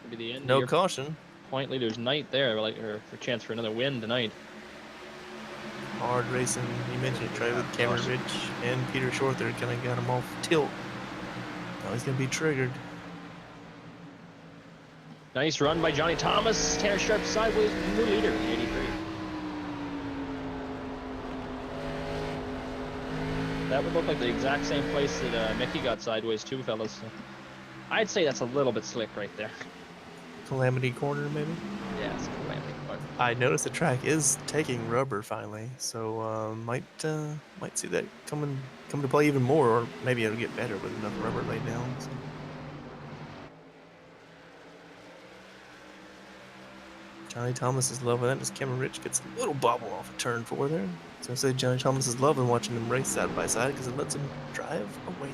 Could be the end No of your caution. point leader's night there, or for chance for another win tonight. Hard racing. You mentioned it, Trey, with Cameron Rich and Peter Short there. Kind of got him off tilt. Now he's going to be triggered. Nice run by Johnny Thomas. Tanner Sharp sideways, new leader in 83. That would look like the exact same place that Mickey got sideways too, fellas. So I'd say that's a little bit slick right there. Calamity corner, maybe? Yeah, it's a calamity corner. I noticed the track is taking rubber finally, so might see that come to play even more, or maybe it'll get better with enough rubber laid down. So. Johnny Thomas is loving it as Cameron Rich gets a little bobble off of turn 4 there. So I say Johnny Thomas is loving watching them race side by side because it lets him drive away.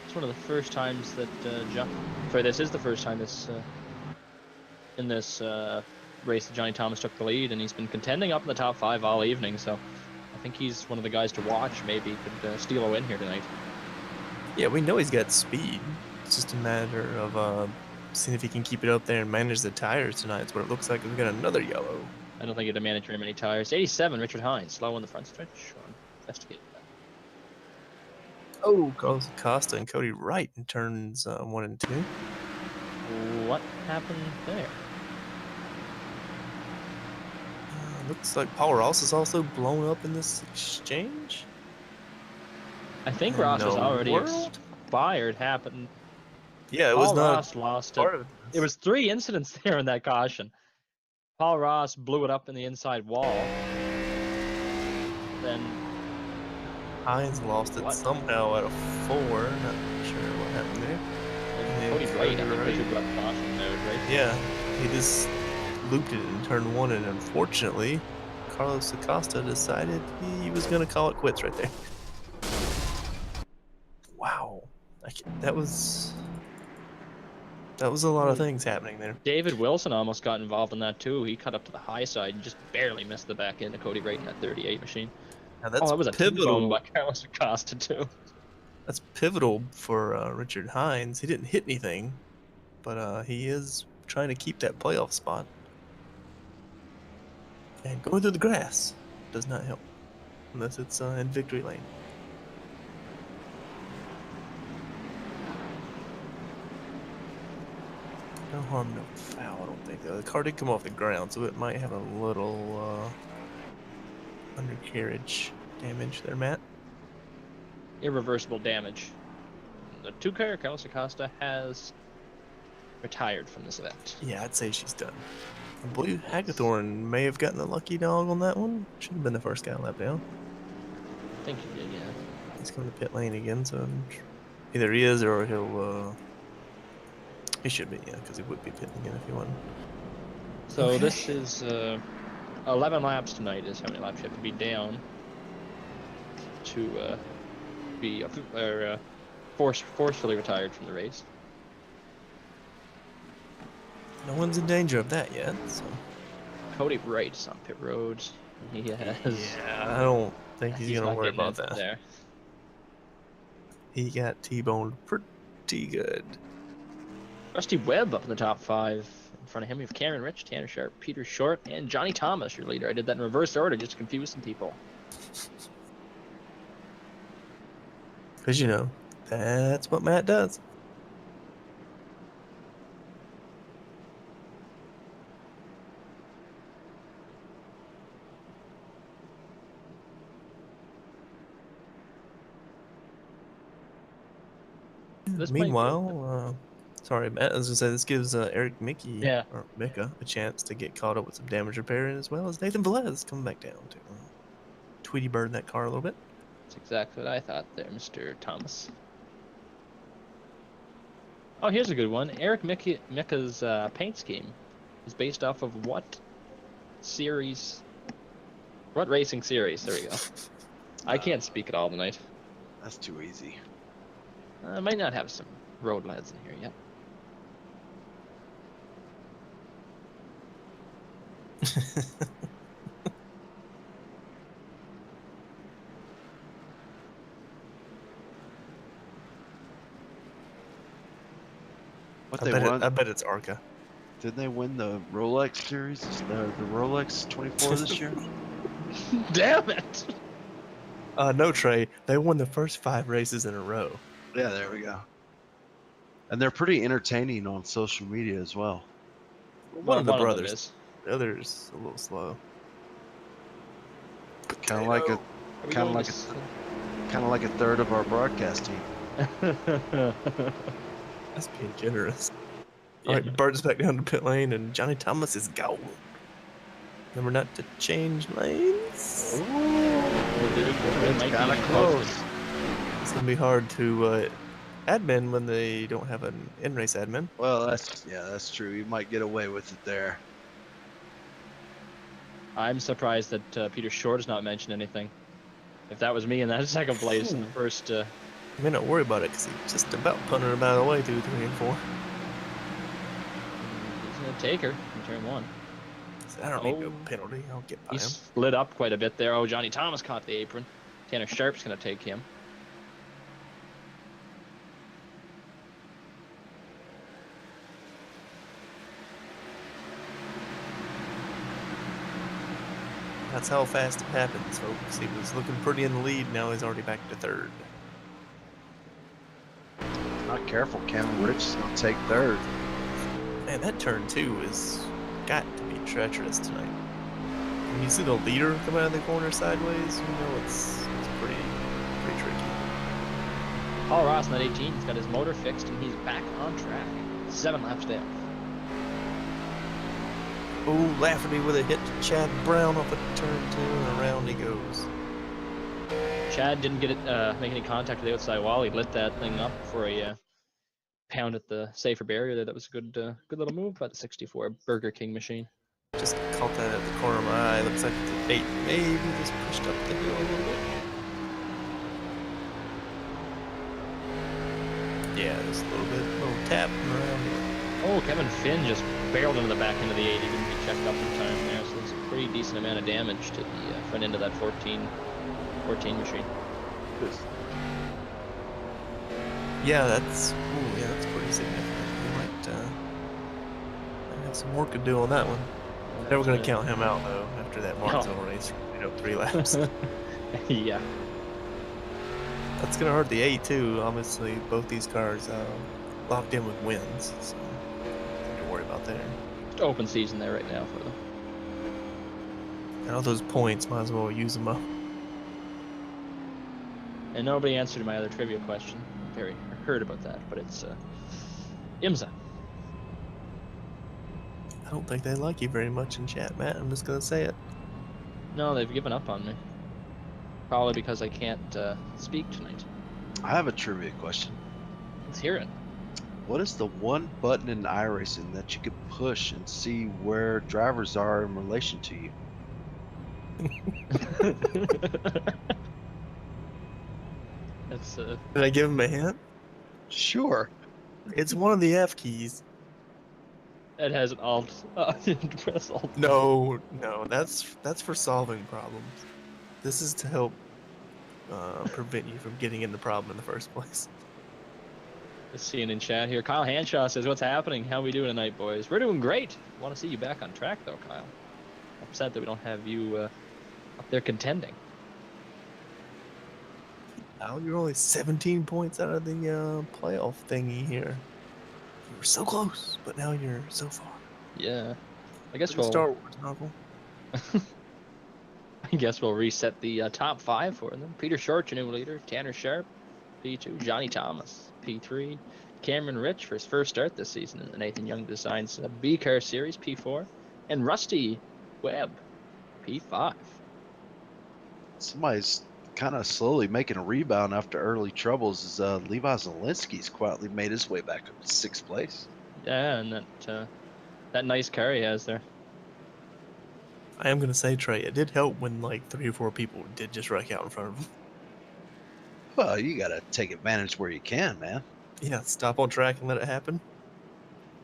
It's one of the first times that this is the first time in this race that Johnny Thomas took the lead, and he's been contending up in the top 5 all evening. So I think he's one of the guys to watch. Maybe he could steal a win here tonight. Yeah, we know he's got speed. It's just a matter of seeing if he can keep it up there and manage the tires tonight. It's what it looks like. We've got another yellow. I don't think he'd have managed very many tires. 87, Richard Hines, slow on the front stretch. Investigate that. Oh, Carlos Acosta and Cody Wright in turns 1 and 2. What happened there? Looks like Paul Ross is also blown up in this exchange. I think In Ross has the already world? expired. Happened. Yeah, it was Paul not Ross lost it. part of It was 3 incidents there in that caution. Paul Ross blew it up in the inside wall. Then Hines lost it What? somehow out of 4. Not sure what happened there. Yeah, Cody Wright, I think Cody they should got caution there, right? Yeah, he just looped it in turn 1, and unfortunately, Carlos Acosta decided he was going to call it quits right there. Wow, that was a lot of things happening there. David Wilson almost got involved in that too. He cut up to the high side and just barely missed the back end of Cody Wright in that 38 machine. Now that's That was a pivotal. T-bone by Carlos Acosta too. That's pivotal for Richard Hines. He didn't hit anything, but he is trying to keep that playoff spot. And going through the grass does not help unless it's in victory lane. No harm, no foul, I don't think. The car did come off the ground, so it might have a little undercarriage damage there, Matt. Irreversible damage. The 2-car, Carlos Acosta, has retired from this event. Yeah, I'd say she's done. I believe Hagathorn may have gotten the lucky dog on that one. Should have been the first guy lap down. I think he did, yeah. He's going to pit lane again, so either he is or he'll. He should be, yeah, because he would be pitting again if he won. So Okay. this is 11 laps tonight is how many laps you have to be down to be forcefully retired from the race. No one's in danger of that yet, so. Cody Wright's on pit road. He has. Yeah, I don't think he's going not to worry getting about anything that. there. He got T-boned pretty good. Rusty Webb up in the top 5. In front of him, we have Cameron Rich, Tanner Sharp, Peter Short, and Johnny Thomas, your leader. I did that in reverse order just to confuse some people. Because, you know, that's what Matt does. This might be- Meanwhile, sorry, Matt, I was gonna say this gives Eric Mickey Yeah. or Mika a chance to get caught up with some damage repairing, as well as Nathan Velez coming back down to Tweety Bird in that car a little bit. That's exactly what I thought there, Mr. Thomas. Oh, here's a good one. Eric Mika's paint scheme is based off of what series? What racing series? There we go. I can't speak at all tonight. That's too easy. I might not have some road lads in here yet. What I they bet, won? I bet it's Arca. Didn't they win the Rolex series, the Rolex 24 this year? Damn it! No, Trey. They won the first 5 races in a row. Yeah, there we go. And they're pretty entertaining on social media as well. One of the them brothers. is. The other's a little slow. Kind of like a Are we Kinda going like to kind of like a third of our broadcast team. That's being generous. Yeah. All right, Bird's back down to pit lane, and Johnny Thomas is gone. Remember not to change lanes. It's kind of close. It's gonna be hard to admin when they don't have an in-race admin. Well, that's true. You might get away with it there. I'm surprised that Peter Short has not mentioned anything. If that was me in that second place in the first... I may not worry about it because he's just about punting him out of the way through 3 and 4. He's going to take her in turn 1. So I don't need no penalty. I'll get by He him. slid up quite a bit there. Oh, Johnny Thomas caught the apron. Tanner Sharp's going to take him. That's how fast it happens, folks. He was looking pretty in the lead. Now he's already back to 3rd. Not careful. Cameron Rich is going to take 3rd. Man, that turn 2 is got to be treacherous tonight. When you see the leader come out of the corner sideways, you know it's pretty tricky. Paul Ross in that 18. He's got his motor fixed and he's back on track. 7 laps down. Oh, Lafferty with a hit to Chad Brown off of turn 2, and around he goes. Chad didn't get it, make any contact with the outside wall. He lit that thing up for a pound at the safer barrier there. That was a good little move by the 64 Burger King machine. Just caught that at the corner of my eye. Looks like the 8 maybe just pushed up the hill a little bit. Yeah, just a little tap around here. Oh, Kevin Finn just barreled into the back end of the 80. Didn't get checked up in time there, so it's a pretty decent amount of damage to the front end of that 14 machine. Yeah, that's pretty significant. We might have some work to do on that one. Never gonna count him out though. After that Martinsville race, 3 laps. Yeah. That's gonna hurt the 8 too. Obviously, both these cars locked in with wins, so nothing to worry about there. Just open season there right now for them. And all those points, might as well use them up. And nobody answered my other trivia question. I heard about that, but it's IMSA. I don't think they like you very much in chat, Matt. I'm just gonna say it. No, they've given up on me. Probably because I can't speak tonight. I have a trivia question. Let's hear it. What is the one button in iRacing that you could push and see where drivers are in relation to you? That's Did I give him a hint? Sure. It's one of the F keys. it has an alt. Press alt. No, that's for solving problems. This is to help prevent you from getting in the problem in the first place. Just seeing in chat here, Kyle Hanshaw says, "What's happening? How we doing tonight, boys? We're doing great. Want to see you back on track, though, Kyle. Upset that we don't have you up there contending." Now you're only 17 points out of the playoff thingy here. You were so close, but now you're so far. Yeah, I guess Like a we'll. Star Wars novel. I guess we'll reset the top 5 for them. Peter Short, your new leader. Tanner Sharp, P2. Johnny Thomas, P3. Cameron Rich for his first start this season in the Nathan Young Designs B Car Series, P4. And Rusty Webb, P5. Somebody's kind of slowly making a rebound after early troubles as Levi Zielinski's quietly made his way back up to 6th place. Yeah, and that nice car he has there. I am going to say, Trey, it did help when like 3 or 4 people did just wreck out in front of him. Well, you got to take advantage where you can, man. Yeah, stop on track and let it happen.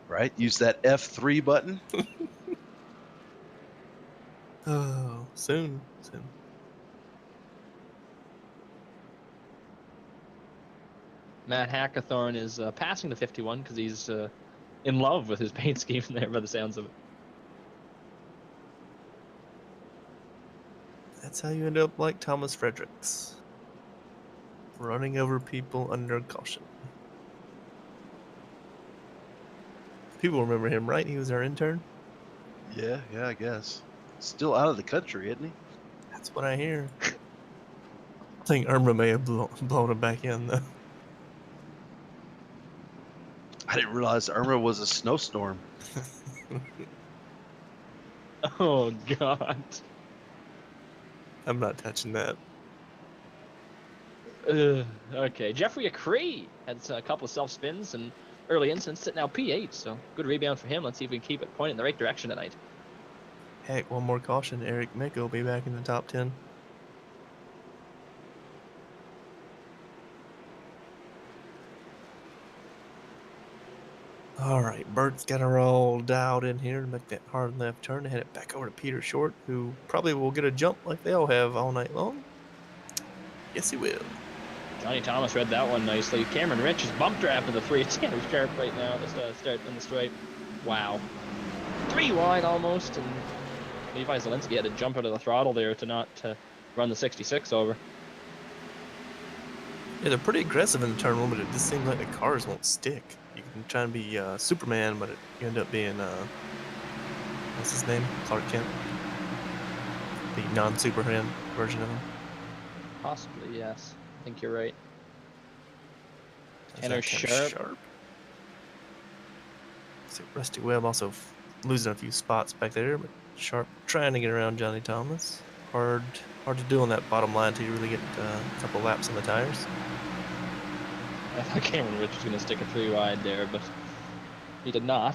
Right? Use that F3 button. Oh, soon. Matt Hackathorn is passing the 51 because he's in love with his paint scheme there by the sounds of it. That's how you end up like Thomas Fredericks. Running over people under caution. People remember him, right? He was our intern. Yeah, I guess. Still out of the country, isn't he? That's what I hear. I think Irma may have blown him back in, though. I didn't realize Irma was a snowstorm. Oh, God. I'm not touching that. Okay, Jeffrey Acree had a couple of self-spins and early incidents, sitting now P8, so good rebound for him. Let's see if we can keep it pointing in the right direction tonight. Heck, one more caution. Eric Mick will be back in the top 10. All right, Bert's got her all dialed in here to make that hard left turn to head it back over to Peter Short, who probably will get a jump like they all have all night long. Yes, he will. Johnny Thomas read that one nicely. Cameron Rich is bump drafting the 3. It's kind of sharp right now to start on the stripe. Wow. 3 wide almost, and Levi Zielinski had to jump out of the throttle there to not run the 66 over. Yeah, they're pretty aggressive in the turn one, but it just seems like the cars won't stick. You can try and be Superman, but you end up being, what's his name? Clark Kent. The non-Superman version of him. Possibly, yes. I think you're right. Is Tanner that Sharp. So Rusty Webb also losing a few spots back there, but Sharp trying to get around Johnny Thomas. Hard to do on that bottom line until you really get a couple laps on the tires. I thought Cameron Rich was going to stick a 3 wide there, but he did not.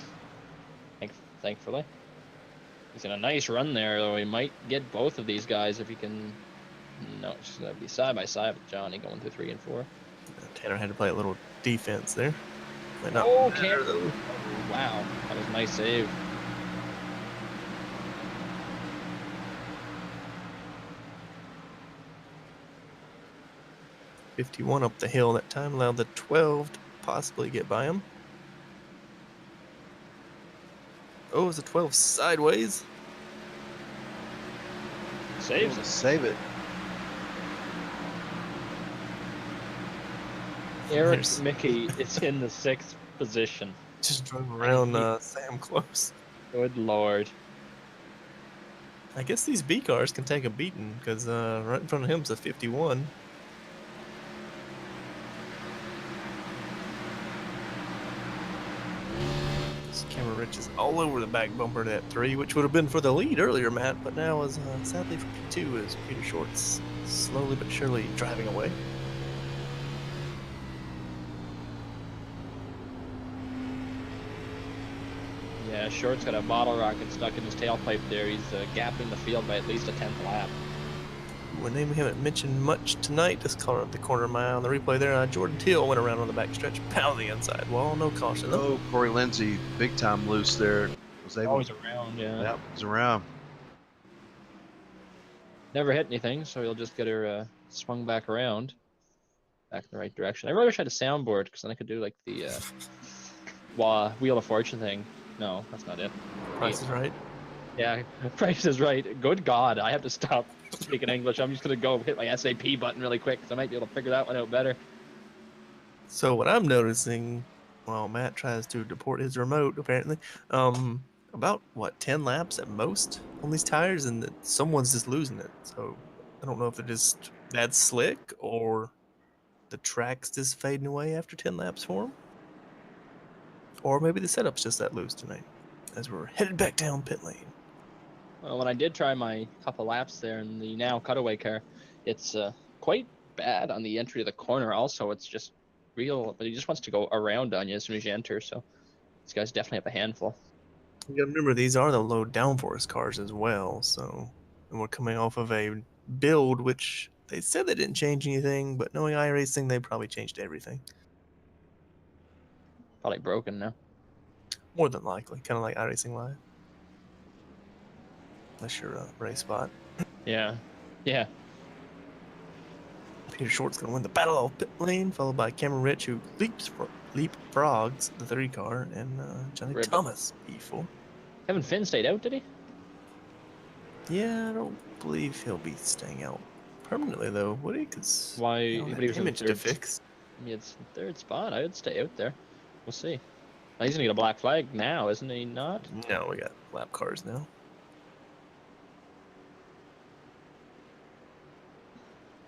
Thankfully. He's in a nice run there, though. He might get both of these guys if he can. No, it's just going to be side by side with Johnny going through 3 and 4. Tanner had to play a little defense there. Oh, Cameron. Wow, that was a nice save. .51 up the hill that time, allowed the 12 to possibly get by him. Oh, it was a 12 sideways. Saves it. Save it. Eric Mickey is in the 6th position. Just drove around Sam close. Good Lord. I guess these B cars can take a beating because right in front of him's a 51. Cameron Rich is all over the back bumper to that 3, which would have been for the lead earlier, Matt, but now is sadly for P2 as Peter Short's slowly but surely driving away. Yeah, Short's got a bottle rocket stuck in his tailpipe there. He's gapping the field by at least a 10th lap. When name we haven't mentioned much tonight, just calling up the corner of my eye on the replay there. Jordan Teal went around on the backstretch, pound the inside wall, no caution though. Oh, Corey Lindsey, big time loose there. Was able. Always around, yeah. Yeah, was around. Never hit anything, so he'll just get her swung back around, back in the right direction. I really wish I had a soundboard because then I could do like the Wheel of Fortune thing. No, that's not it. Price is Right. Yeah, Price is Right. Good God, I have to stop speaking English. I'm just gonna go hit my SAP button really quick because I might be able to figure that one out better. So what I'm noticing, while Matt tries to deport his remote, apparently, about what 10 laps at most on these tires, and that someone's just losing it. So I don't know if they're just that slick or the track's just fading away after 10 laps for him. Or maybe the setup's just that loose tonight, as we're headed back down pit lane. Well, when I did try my couple laps there in the now cutaway car, it's quite bad on the entry of the corner. Also, it's just real, but he just wants to go around on you as soon as you enter. So these guys definitely have a handful. You gotta remember, these are the low downforce cars as well, so... And we're coming off of a build which they said they didn't change anything, but knowing iRacing, they probably changed everything. Probably broken now. More than likely, kind of like iRacing Live. Unless you're a race spot. Yeah. Yeah. Peter Short's going to win the battle of pit lane, followed by Cameron Rich, who leapfrogs the 3 car, and Johnny Ribbit. Thomas, P4. Kevin Finn stayed out, did he? Yeah, I don't believe he'll be staying out permanently, though, would he? Because Why? that But he was in damage to third. fix. I mean, it's third spot. I would stay out there. We'll see. He's gonna get a black flag now, isn't he? Not. No, we got lap cars now.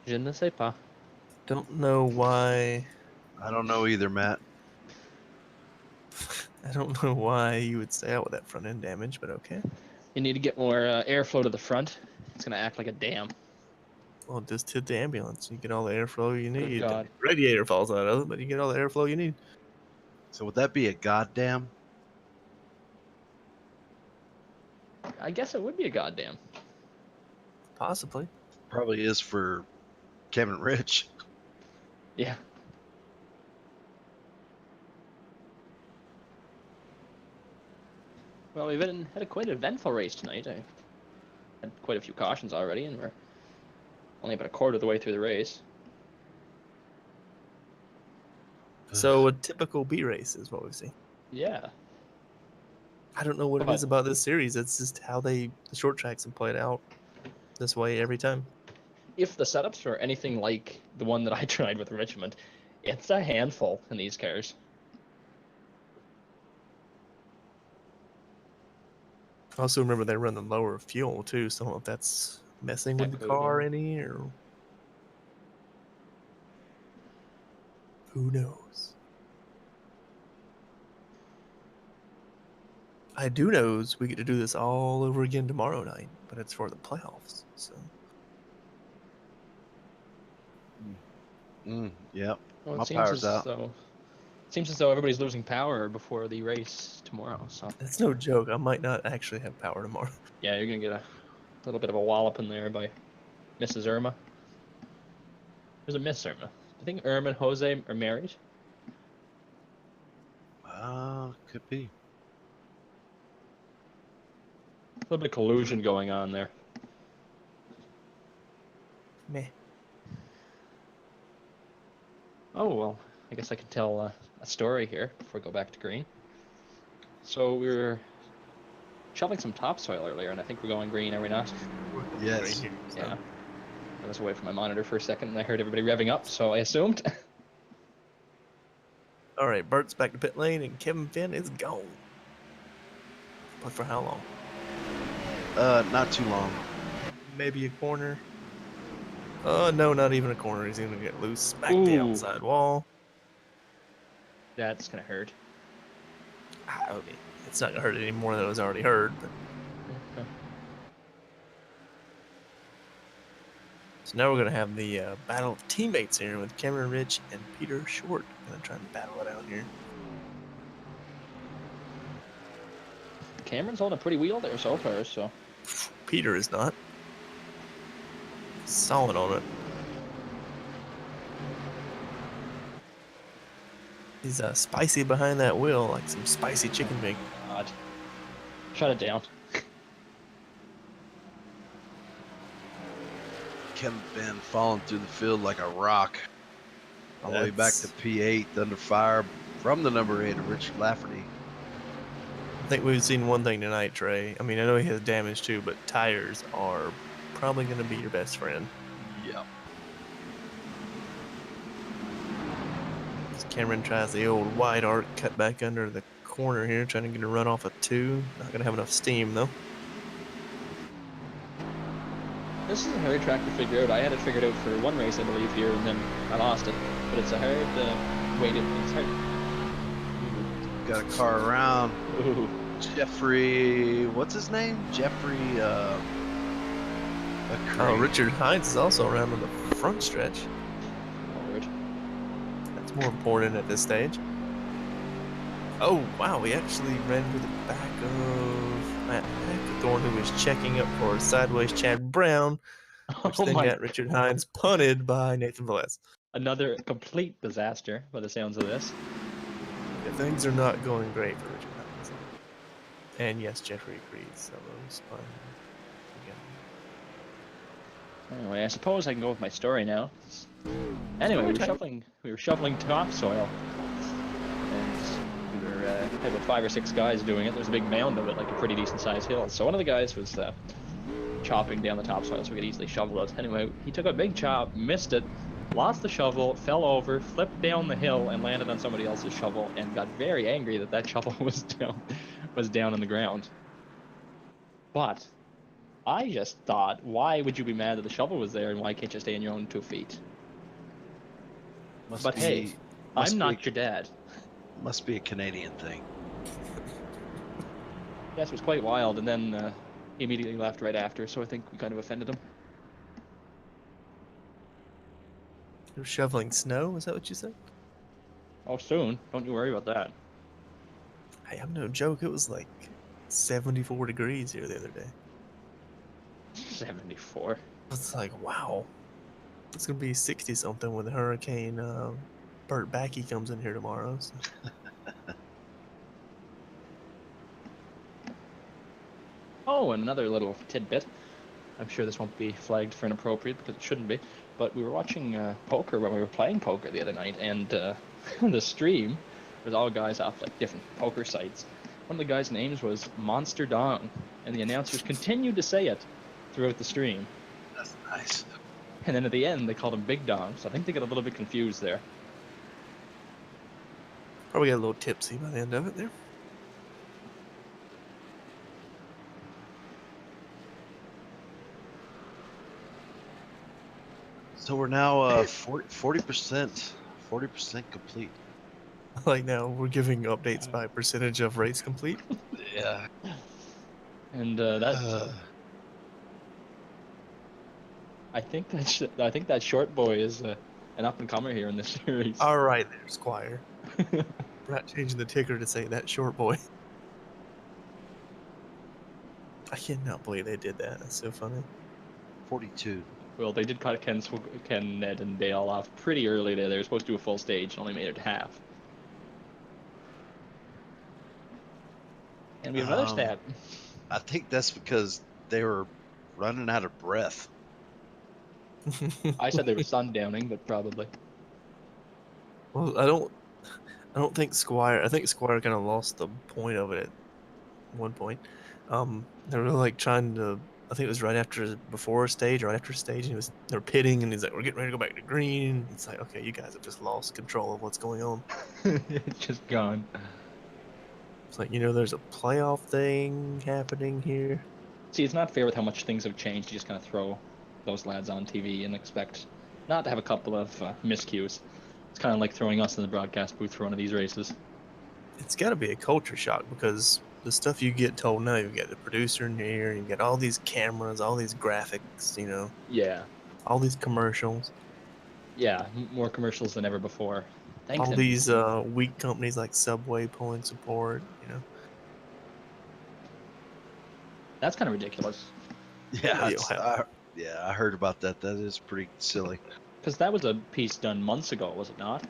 Je ne sais pas. Don't know why. I don't know either, Matt. I don't know why you would stay out with that front end damage, but okay. You need to get more airflow to the front. It's gonna act like a dam. Well, just hit the ambulance. You get all the airflow you need. God. Radiator falls out of it, but you get all the airflow you need. So would that be a goddamn? I guess it would be a goddamn. Possibly. Probably is for Kevin Rich. Yeah. Well, we've had a quite eventful race tonight. I had quite a few cautions already, and we're only about a quarter of the way through the race. So a typical B race is what we see. Yeah. I don't know what it is about this series. It's just how the short tracks have played out this way every time. If the setups are anything like the one that I tried with Richmond, it's a handful in these cars. Also, remember they run the lower fuel too, so I don't know if that's messing with That the could, car yeah. any, or who knows. I do knows we get to do this all over again tomorrow night, but it's for the playoffs. So Yep. Well, it My seems power's as out. though seems as though everybody's losing power before the race tomorrow. So it's no joke. I might not actually have power tomorrow. yeah, you're gonna get a little bit of a wallop in there by Mrs. Irma. There's a Miss Irma. I think Irma and Jose are married. Could be. A little bit of collusion going on there. Meh. Oh, well, I guess I could tell a story here before we go back to green. So we were shoveling some topsoil earlier, and I think we're going green, are we not? Yes. Right here, so. Yeah. I was away from my monitor for a second, and I heard everybody revving up, so I assumed. All right, Bert's back to pit lane, and Kevin Finn is gone. But for how long? Not too long. Maybe a corner. No, not even a corner. He's gonna get loose, smack the Ooh. outside wall. That's gonna hurt. I mean, it's not gonna hurt any more than it was already hurt. But... Okay. So now we're gonna have the battle of teammates here with Cameron Rich and Peter Short. Gonna try and battle it out here. Cameron's holding a pretty wheel there so far, so. Peter is not. Solid on it. He's spicy behind that wheel, like some spicy chicken wing. God. Shut it down. Kevin Finn falling through the field like a rock. All the way back to P8, under fire from the number 8 of Richard Lafferty. I think we've seen one thing tonight, Trey. I mean, I know he has damage too, but tires are probably going to be your best friend. Yep. Cameron tries the old wide arc cut back under the corner here, trying to get a run off a 2. Not going to have enough steam, though. This is a hard track to figure out. I had it figured out for one race, I believe, here, and then I lost it. But it's a hard way to. It's hard. Got a car around. Ooh. Jeffrey, what's his name? Jeffrey. Richard Hines is also around on the front stretch. Lord. That's more important at this stage. Oh, wow, he actually ran to the back of Matt Hackathorn, who was checking up for sideways Chad Brown, which Oh then my got Richard Hines punted by Nathan Velez. Another complete disaster by the sounds of this. Yeah, things are not going great for Richard Hines. And yes, Jeffrey agrees. Solo spun again. Anyway, I suppose I can go with my story now. Anyway, we were shoveling topsoil, and we were had about 5 or 6 guys doing it. There's a big mound of it, like a pretty decent sized hill. So one of the guys was chopping down the topsoil so we could easily shovel it. Anyway, he took a big chop, missed it, lost the shovel, fell over, flipped down the hill, and landed on somebody else's shovel, and got very angry that that shovel was down on the ground. But I just thought, why would you be mad that the shovel was there, and why can't you stay on your own 2 feet? But hey, I'm not your dad. Must be a Canadian thing. Yes, it was quite wild, and then he immediately left right after, so I think we kind of offended him. You're shoveling snow? Is that what you said? Oh, soon. Don't you worry about that. Hey, I'm no joke. It was like 74 degrees here the other day. 74. It's like, wow. It's going to be 60-something when the hurricane Bert Backey comes in here tomorrow. So. Oh, and another little tidbit. I'm sure this won't be flagged for inappropriate because it shouldn't be. But we were watching poker when we were playing poker the other night, and the stream was all guys off like different poker sites. One of the guys' names was Monster Dong, and the announcers continued to say it throughout the stream. That's nice. And then at the end, they called him Big Dong, so I think they got a little bit confused there. Probably got a little tipsy by the end of it there. So we're now 40% complete. Like now, we're giving updates by percentage of race complete. Yeah. And I think that short boy is an up and comer here in this series. All right, there, Squire. We're not changing the ticker to say that short boy. I cannot believe they did that. That's so funny. 42. Well, they did cut Ken, Ned, and Dale off pretty early there. They were supposed to do a full stage and only made it half. And we have another stat. I think that's because they were running out of breath. I said they were sundowning, but probably. Well, I don't think Squire. I think Squire kind of lost the point of it at one point. They were like trying to. I think it was before a stage, right after a stage, and they're pitting, and he's like, "We're getting ready to go back to green." It's like, okay, you guys have just lost control of what's going on. It's just gone. It's like, there's a playoff thing happening here. See, it's not fair with how much things have changed. You just kind of throw those lads on TV and expect not to have a couple of miscues. It's kind of like throwing us in the broadcast booth for one of these races. It's got to be a culture shock because the stuff you get told now, you get the producer in here, you get all these cameras, all these graphics, Yeah. all these commercials. Yeah, more commercials than ever before. Thanks. All these weak companies like Subway pulling support, That's kind of ridiculous. Yeah, I heard about that. That is pretty silly. Because that was a piece done months ago, was it not?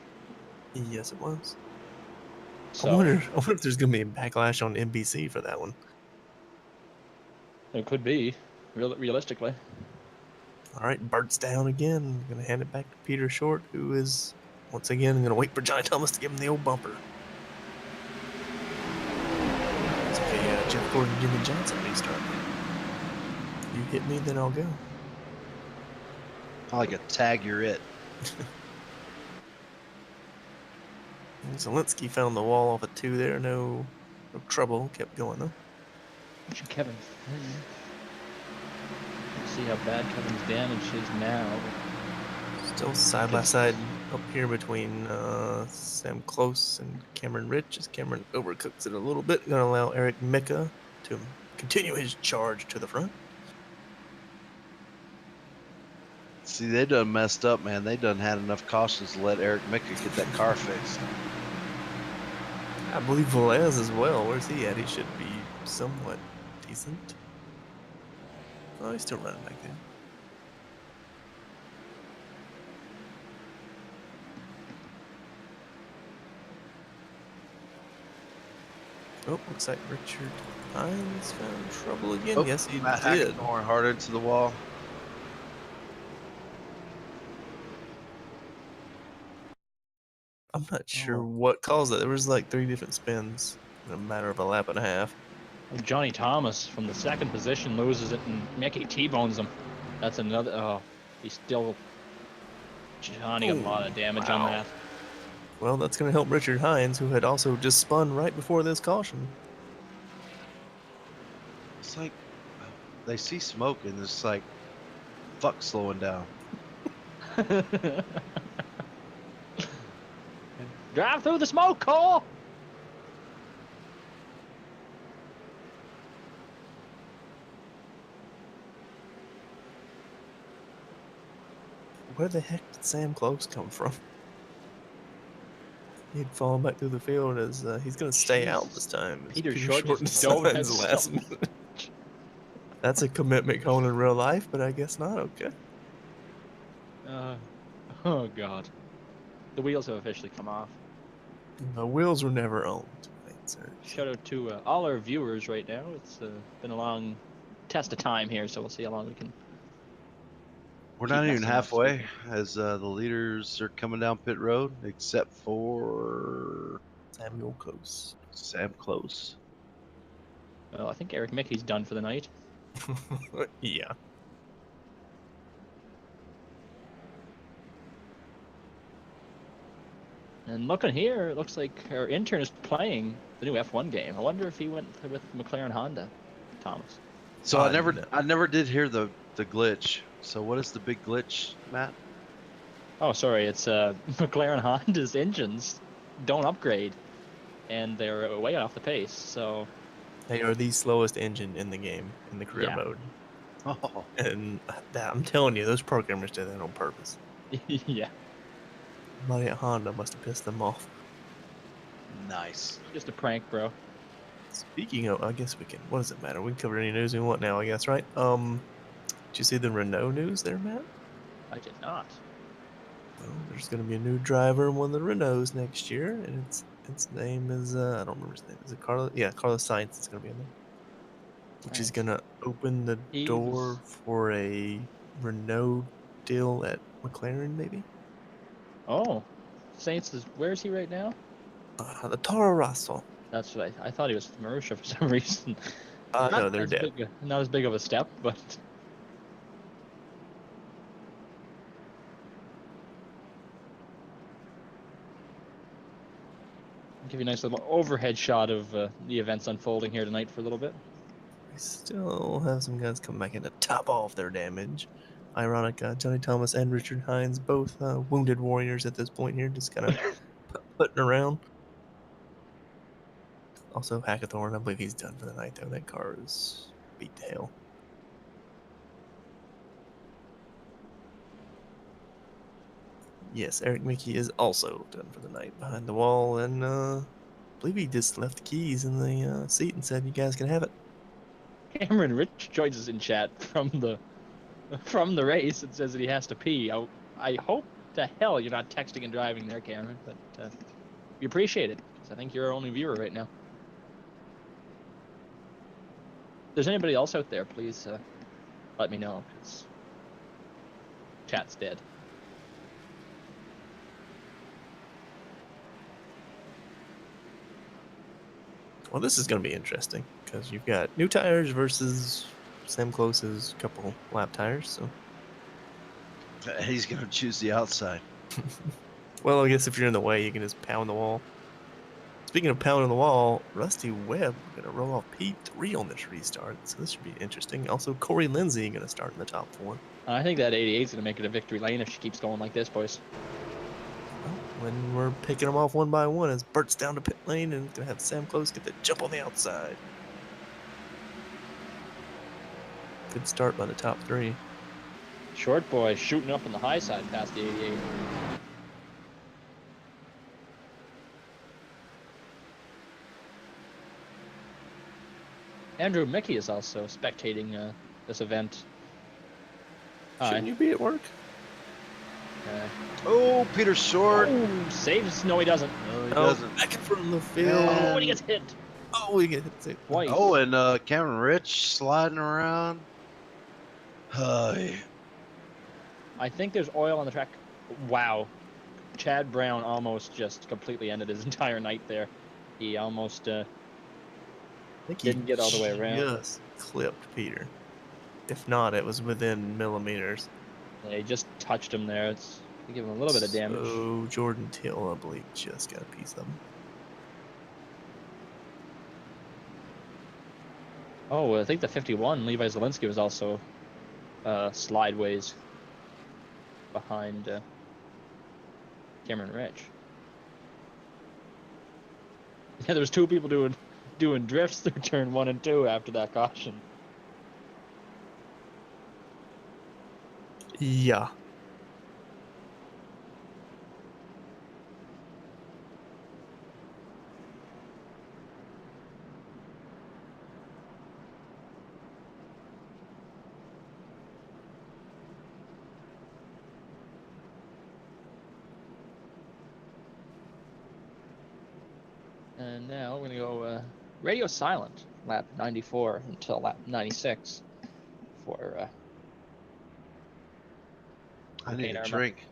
Yes, it was. So, I wonder if there's going to be a backlash on NBC for that one. It could be, realistically. All right, Bert's down again. I'm going to hand it back to Peter Short, who is, once again, going to wait for Johnny Thomas to give him the old bumper. It's okay, Jeff Gordon and Jimmy Johnson restart. You hit me, then I'll go. I like a tag, you're it. Zelensky found the wall off a 2 there. No trouble. Kept going, though. Kevin. See how bad Kevin's damage is now. Still side by side up here between Sam Close and Cameron Rich as Cameron overcooks it a little bit. Going to allow Eric Mika to continue his charge to the front. See, they done messed up, man. They done had enough cautions to let Eric Mika get that car fixed. I believe Velez as well. Where's he at? He should be somewhat decent. Oh, he's still running back there. Oh, looks like Richard Hines found trouble again. Oh, Yes, he Matt did. Hackenthorn hard into the wall. I'm not sure Oh. what caused it. There was like 3 different spins in a matter of a lap and a half. Johnny Thomas from the second position loses it, and Mickey T-bones him. That's another. Oh, he's still. Johnny got a lot of damage on wow. that. Well, that's going to help Richard Hines, who had also just spun right before this caution. It's like they see smoke and it's like, fuck slowing down. Drive through the smoke, Cole. Where the heck did Sam Close come from? He'd fallen back through the field as he's going to stay out this time. As Peter Short just dove decides at the last something. minute. That's a commitment going in real life, but I guess not. Okay. Oh God, the wheels have officially come off. The wheels were never owned. Sir. Shout out to all our viewers right now. It's been a long test of time here, so we'll see how long we can. We're Keep not even messing up, halfway speaking. as the leaders are coming down pit road, except for Samuel Close. Sam Close. Well, I think Eric Mickey's done for the night. Yeah. And looking here, it looks like our intern is playing the new F1 game. I wonder if he went with McLaren Honda, Thomas. So I no. never did hear the glitch. So what is the big glitch, Matt? Oh, sorry, it's McLaren Honda's engines don't upgrade, and they're way off the pace. So They are the slowest engine in the game in the career Yeah. mode. Oh, And I'm telling you, those programmers did that on purpose. yeah, Somebody at Honda must have pissed them off. nice. just a prank, bro. Speaking of, I guess we can. What does it matter? We can cover any news we want now, I guess, right? Did you see the Renault news there, Matt? I did not. Well, there's going to be a new driver in one of the Renaults next year, and its name is I don't remember his name. Is it Carlos? Yeah, Carlos Sainz is going to be in there, which is Nice. going to open the door for a Renault deal at McLaren, maybe. Oh, Saints is where is he right now? The Toro Rosso. That's right. I thought he was with Marussia for some reason. No, they're dead. Not as big of a step, but I'll give you a nice little overhead shot of the events unfolding here tonight for a little bit. We still have some guys come back in to top off their damage. Ironic, Johnny Thomas and Richard Hines, both wounded warriors at this point here, just kind of putting around. Also, Hackathorn, I believe he's done for the night, though. That car is beat to hell. Yes, Eric Mickey is also done for the night behind the wall, and I believe he just left the keys in the seat and said, "You guys can have it." Cameron Rich joins us in chat from the race and says that he has to pee. I hope to hell you're not texting and driving there, Cameron, but we appreciate it because I think you're our only viewer right now. If there's anybody else out there, please let me know because chat's dead. Well, this is going to be interesting because you've got new tires versus Sam Close's couple lap tires. So, He's gonna choose the outside. well, I guess if you're in the way, you can just pound the wall. Speaking of pounding the wall, Rusty Webb going to roll off P3 on this restart, so this should be interesting. Also, Corey Lindsay going to start in the top 4. I think that 88 is going to make it a victory lane if she keeps going like this, boys. Well, when we're picking them off one by one, as Bert's down to pit lane and going to have Sam Close get the jump on the outside. Good start by the top 3. Short boy shooting up on the high side past the 88. Andrew Mickey is also spectating this event. Shouldn't you be at work? Oh, Peter Short. Oh, saves. No, he doesn't. No, he doesn't. Back in front of the field. Man. Oh, and he gets hit Oh, he gets hit. twice. Oh, and Cameron Rich sliding around. Hi. I think there's oil on the track. Wow. Chad Brown almost just completely ended his entire night there. He almost I think he didn't get all the way around. just clipped Peter. If not, it was within millimeters. They just touched him there. It's they give him a little bit of damage. So Jordan Till, I believe, just got a piece of him. Oh, I think the 51, Levi Zielinski, was also slideways behind Cameron Rich. Yeah, there was 2 people doing drifts through turn 1 and 2 after that caution. Yeah. And now we're going to go radio silent, lap 94 until lap 96 for I need a Irma. drink.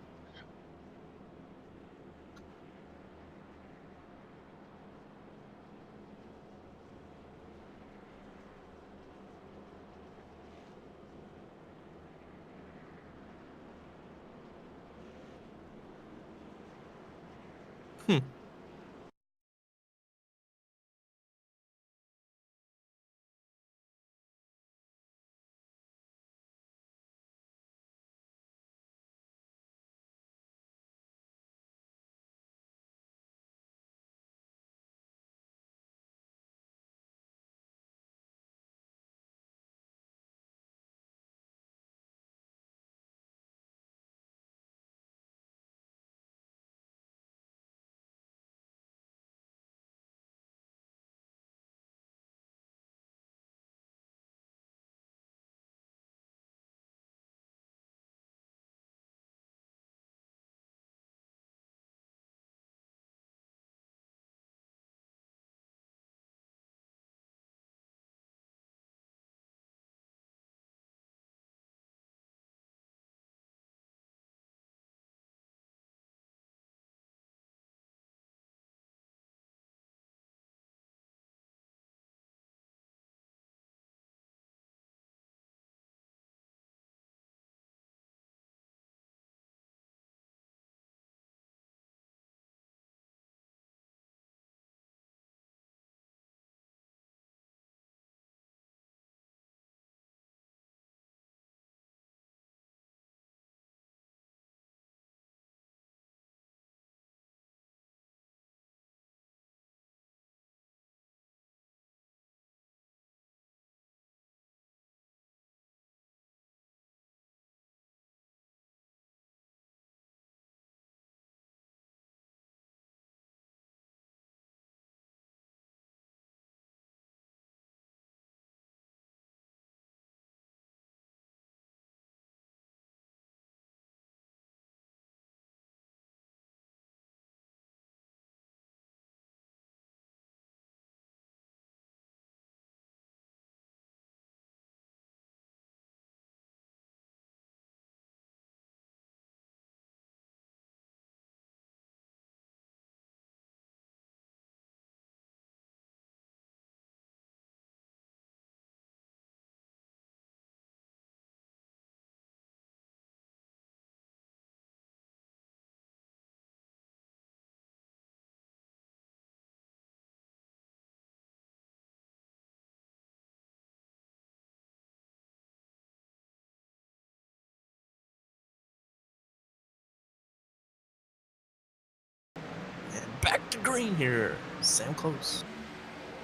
green here. Sam Close.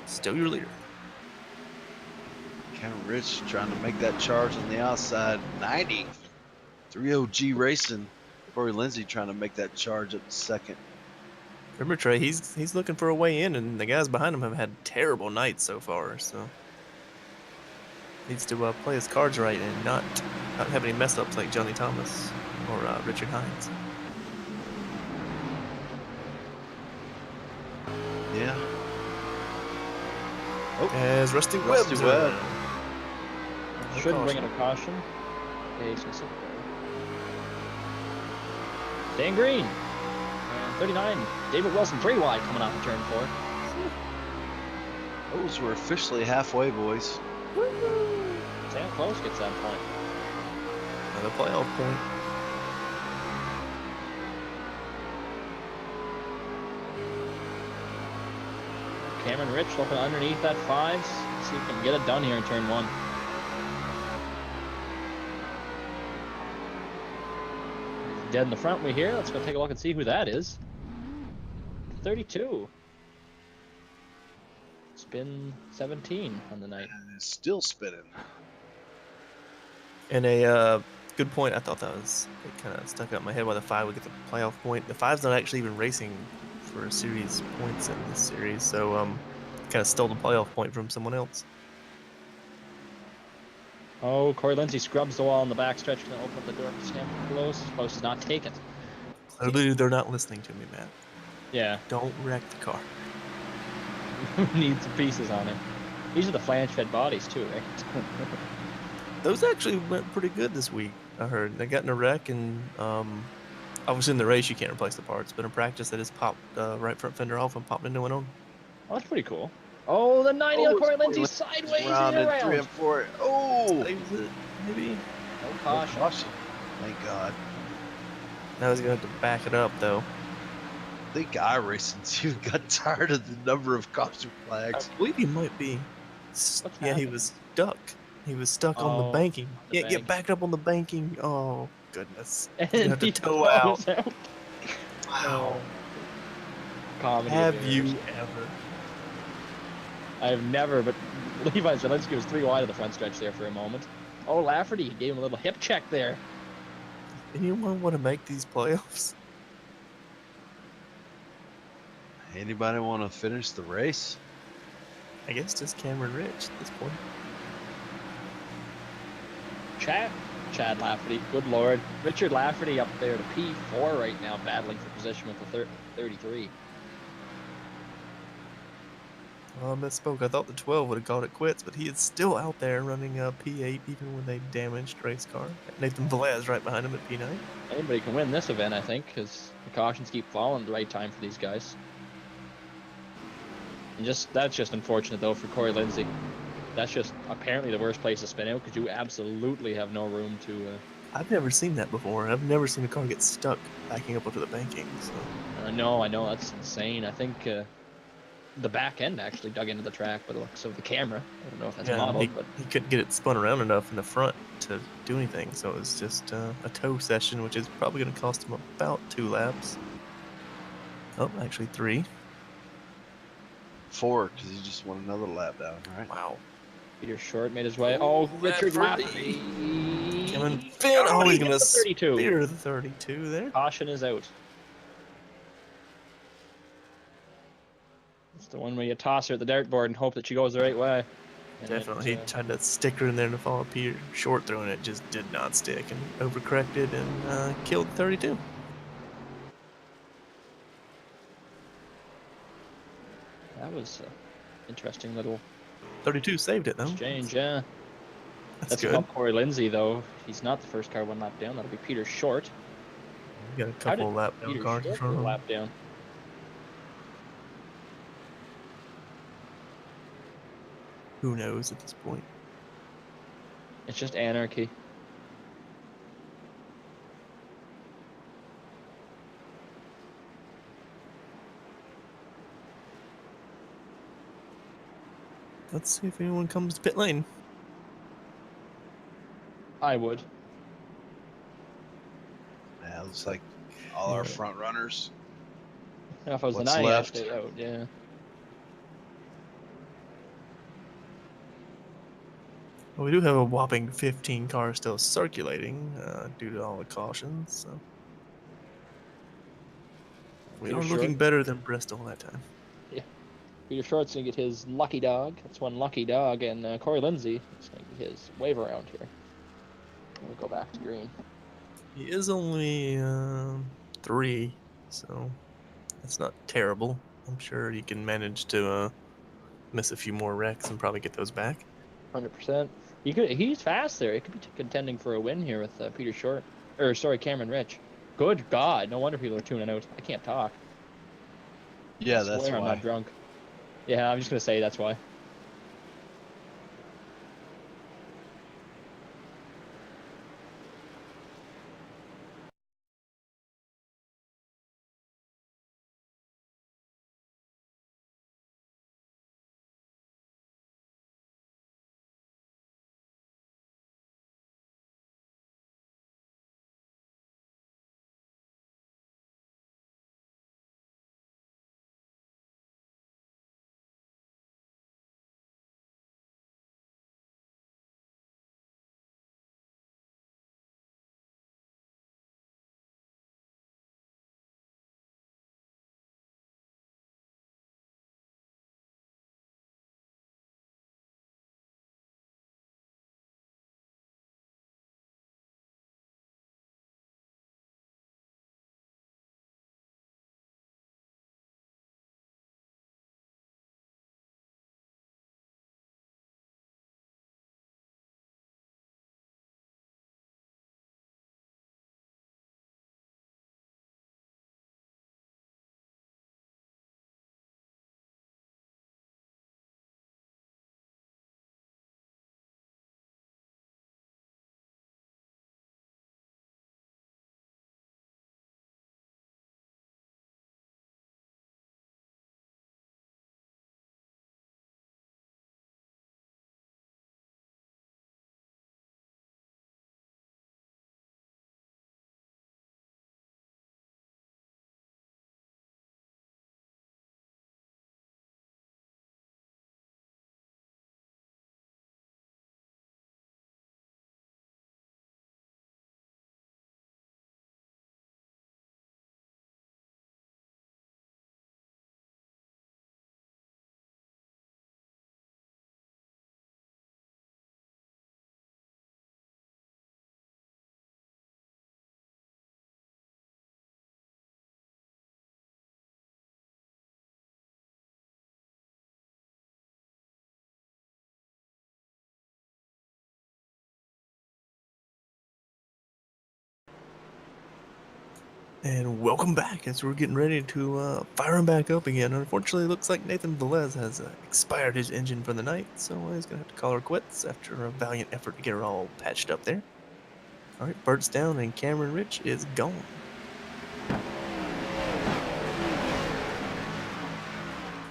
Still your leader. Cameron Rich trying to make that charge on the outside. 90. 3OG Racing. Corey Lindsay trying to make that charge up to second. Remember, Trey, he's looking for a way in, and the guys behind him have had terrible nights so far, so needs to play his cards right and not have any mess ups like Johnny Thomas or Richard Hines. Yeah. As Rusty Rusty Webb's Webb. around. No Shouldn't bring it caution. a caution. Okay, he's gonna sit there. Staying green. And 39. David Wilson 3 wide coming off of turn 4. Those were officially halfway, boys. Sam Close gets that point. Another playoff point. Cameron Rich looking underneath that 5s. See if he can get it done here in turn 1. He's dead in the front we hear. Let's go take a look and see who that is. 32. Spin 17 on the night. And it's still spinning. And a good point. I thought that was, it kind of stuck out in my head why the 5 would get the playoff point. The 5's not actually even racing for series points in this series, so kind of stole the playoff point from someone else. Oh, Corey Lindsay scrubs the wall in the backstretch. Gonna open up the door for Sam Close. Close does not take it. Clearly, they're not listening to me, Matt. Yeah. Don't wreck the car. Needs some pieces on it. These are the flange-fed bodies too, right? Those actually went pretty good this week, I heard. They got in a wreck, and obviously in the race you can't replace the parts, but in practice they just popped right front fender off and popped a new one on. Oh, that's pretty cool. Oh, the 90 on Corey Lindsay sideways Round and in 3 around. and 4. Oh! Saves it, maybe. No No caution. caution. Thank God. Now he's going to have to back it up, though. I think iRacing too got tired of the number of caution flags. I believe he might be. What's Yeah, he happening? was stuck. He was stuck on the Oh, banking. on the Yeah, bank. get back up on the banking. Oh, goodness. And He's gonna have to he tow out. tows out. Wow. Comedy Have of you errors. ever? I have never, but Levi Zelensky was 3 wide of the front stretch there for a moment. Oh, Lafferty gave him a little hip check there. Anyone want to make these playoffs? Anybody want to finish the race? I guess just Cameron Rich at this point. Chad Lafferty, good lord. Richard Lafferty up there to P4 right now, battling for position with the 33. Well, I misspoke. I thought the 12 would have called it quits, but he is still out there running a P8 even with a damaged race car. Nathan Velez right behind him at P9. Anybody can win this event, I think, because the cautions keep falling at the right time for these guys. And that's just unfortunate, though, for Corey Lindsay. That's just apparently the worst place to spin out, because you absolutely have no room to... I've never seen that before. I've never seen a car get stuck backing up onto the banking. So I know, that's insane. I think the back end actually dug into the track by the looks of the camera. I don't know if that's modeled, but... he couldn't get it spun around enough in the front to do anything, so it was just a tow session, which is probably going to cost him about 2 laps. Oh, actually 3. 4, because he just won another lap down, right? Wow. Peter Short made his way. Oh, Richard Lafferty. Lafferty. Kevin Finn. Oh, he's going to hit the 32. spear the 32 there. Caution is out. It's the one where you toss her at the dartboard and hope that she goes the right way. And Definitely. it, He tried to stick her in there to follow Peter Short through, and it just did not stick and overcorrected and killed 32. that was an interesting little 32 saved it, though. exchange, yeah. That's Let's good. help Corey Lindsay, though. He's not the first car 1 lap down. That'll be Peter Short. You got a How couple did of lap down Peter cars in Short front get of a him. lap down? Who knows at this point? It's just anarchy. Let's see if anyone comes to pit lane. I would. Yeah, looks like all our Yeah. front runners. know if it was What's the 9, left? actually out. Yeah. Well, we do have a whopping 15 cars still circulating due to all the cautions. So we Peter are Short. looking better than Bristol that time. Yeah. Peter Short's going to get his lucky dog. That's one lucky dog. And Corey Lindsay is going to get his wave around here. We'll go back to green. He is only 3, so that's not terrible. I'm sure he can manage to miss a few more wrecks and probably get those back. 100%. He's fast there. He could be contending for a win here with Peter Short. Or, sorry, Cameron Rich. Good God. No wonder people are tuning out. I can't talk. Yeah, I that's swear I'm why. not drunk. Yeah, I'm just going to say that's why. And welcome back as we're getting ready to fire him back up again. Unfortunately, it looks like Nathan Velez has expired his engine for the night, so he's going to have to call her quits after a valiant effort to get her all patched up there. All right, Bert's down and Cameron Rich is gone.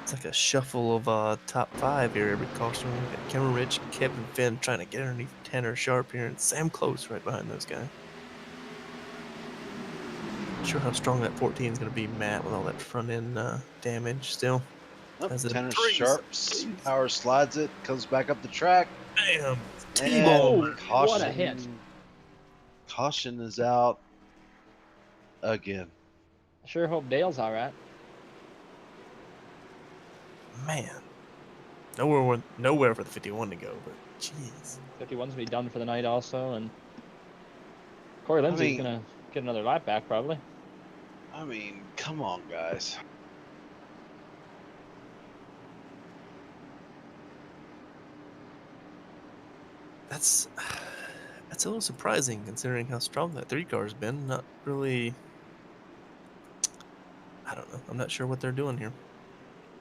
It's like a shuffle of top 5 here. Every caution. We got Cameron Rich, Kevin Finn trying to get underneath Tanner Sharp here, and Sam Close right behind those guys. Not sure how strong that 14 is going to be, Matt, with all that front end damage still. As it Tanner breezes, Sharps power slides it, comes back up the track. Bam! And T-bone! caution, What a hit. Caution is out again. I sure hope Dale's all right. Man. Nowhere for the 51 to go, but jeez. 51's going to be done for the night also. And Corey Lindsay's going to get another lap back probably. I mean, come on, guys. That's a little surprising considering how strong that 3 car's been. Not really. I don't know. I'm not sure what they're doing here.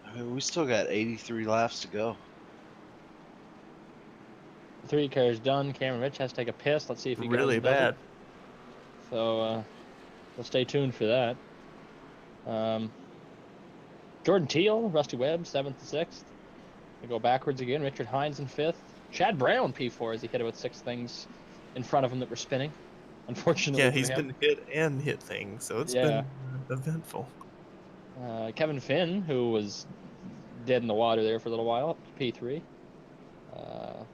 I mean, we still got 83 laps to go. The 3 car is done. Cameron Rich has to take a piss. Let's see if he goes Really and does it. bad. So we'll stay tuned for that. Jordan Teal, Rusty Webb, 7th and 6th. We go backwards again. Richard Hines in 5th. Chad Brown, P4, as he hit about 6 things in front of him that were spinning. Unfortunately, Yeah, for he's him. been hit things, so it's been eventful. Kevin Finn, who was dead in the water there for a little while, up to P3.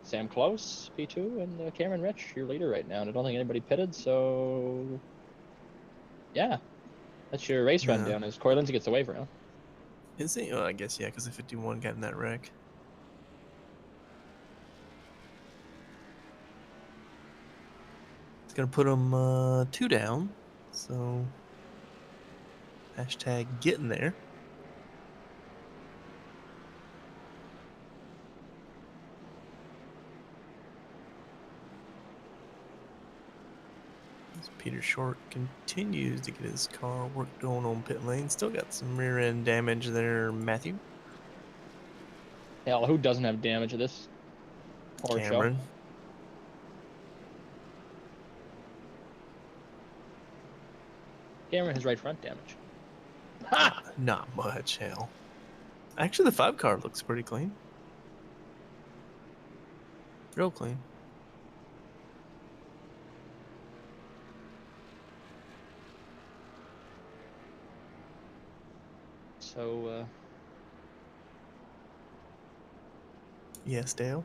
Sam Close, P2, and Cameron Rich, your leader right now. And I don't think anybody pitted, so yeah, that's your race run Yeah. down. As Corey Lindsay gets the waiver now. Is he? Well, I guess, yeah, because the 51 got in that wreck. It's going to put him 2 down. So, hashtag getting there. As Peter Short continues to get his car work going on pit lane. Still got some rear end damage there, Matthew. Hell, who doesn't have damage of this horror show? Cameron. Cameron has right front damage. Ha! Not much, hell. Actually, the 5 car looks pretty clean. Real clean. So, Yes, Dale.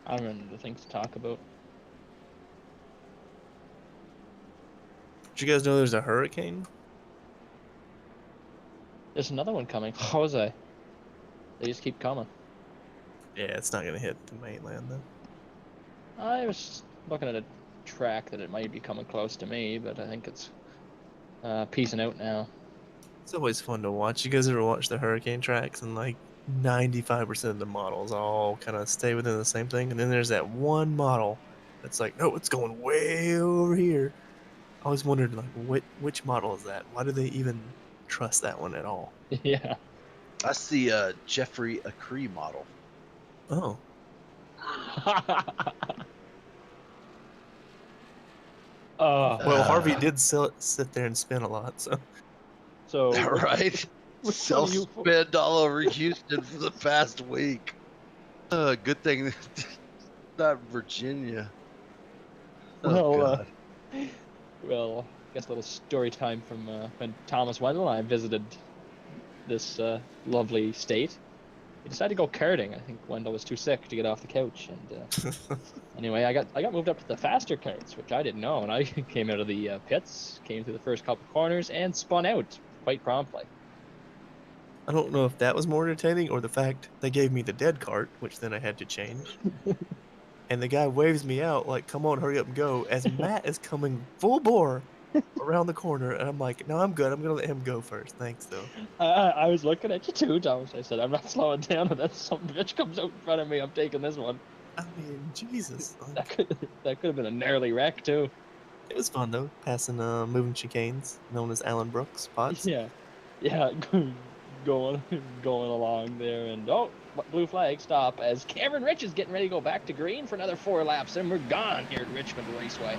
I don't remember the things to talk about. Did you guys know there's a hurricane? There's another one coming. How was I? They just keep coming. Yeah, it's not gonna hit the mainland though. I was looking at a track that it might be coming close to me, but I think it's peacing out now. It's always fun to watch. You guys ever watch the hurricane tracks and like 95% of the models all kind of stay within the same thing, and then there's that one model that's like, no, it's going way over here. I always wondered like which model is that? Why do they even trust that one at all? Yeah. That's the Jeffrey Acree model. Oh, well, Harvey did sit there and spin a lot, so So Right? which one are you for? Self-spend all over Houston for the past week. Good thing not Virginia. Oh, Well, God. Well, I guess a little story time from when Thomas Wendell and I visited this lovely state. We decided to go karting. I think Wendell was too sick to get off the couch, and anyway, I got moved up to the faster karts, which I didn't know, and I came out of the pits, came through the first couple corners, and spun out quite promptly. I don't know if that was more entertaining or the fact they gave me the dead cart, which then I had to change. And the guy waves me out like, come on, hurry up and go, as Matt is coming full bore around the corner. And I'm like, no, I'm good. I'm going to let him go first. Thanks, though. I was looking at you too, Thomas. I said, I'm not slowing down unless some bitch comes out in front of me. I'm taking this one. I mean, Jesus. That could have been a gnarly wreck too. It was fun, though, passing moving chicanes known as Allen Brooks spots. Yeah, going along there, and blue flag stop as Cameron Rich is getting ready to go back to green for another 4 laps, and we're gone here at Richmond Raceway.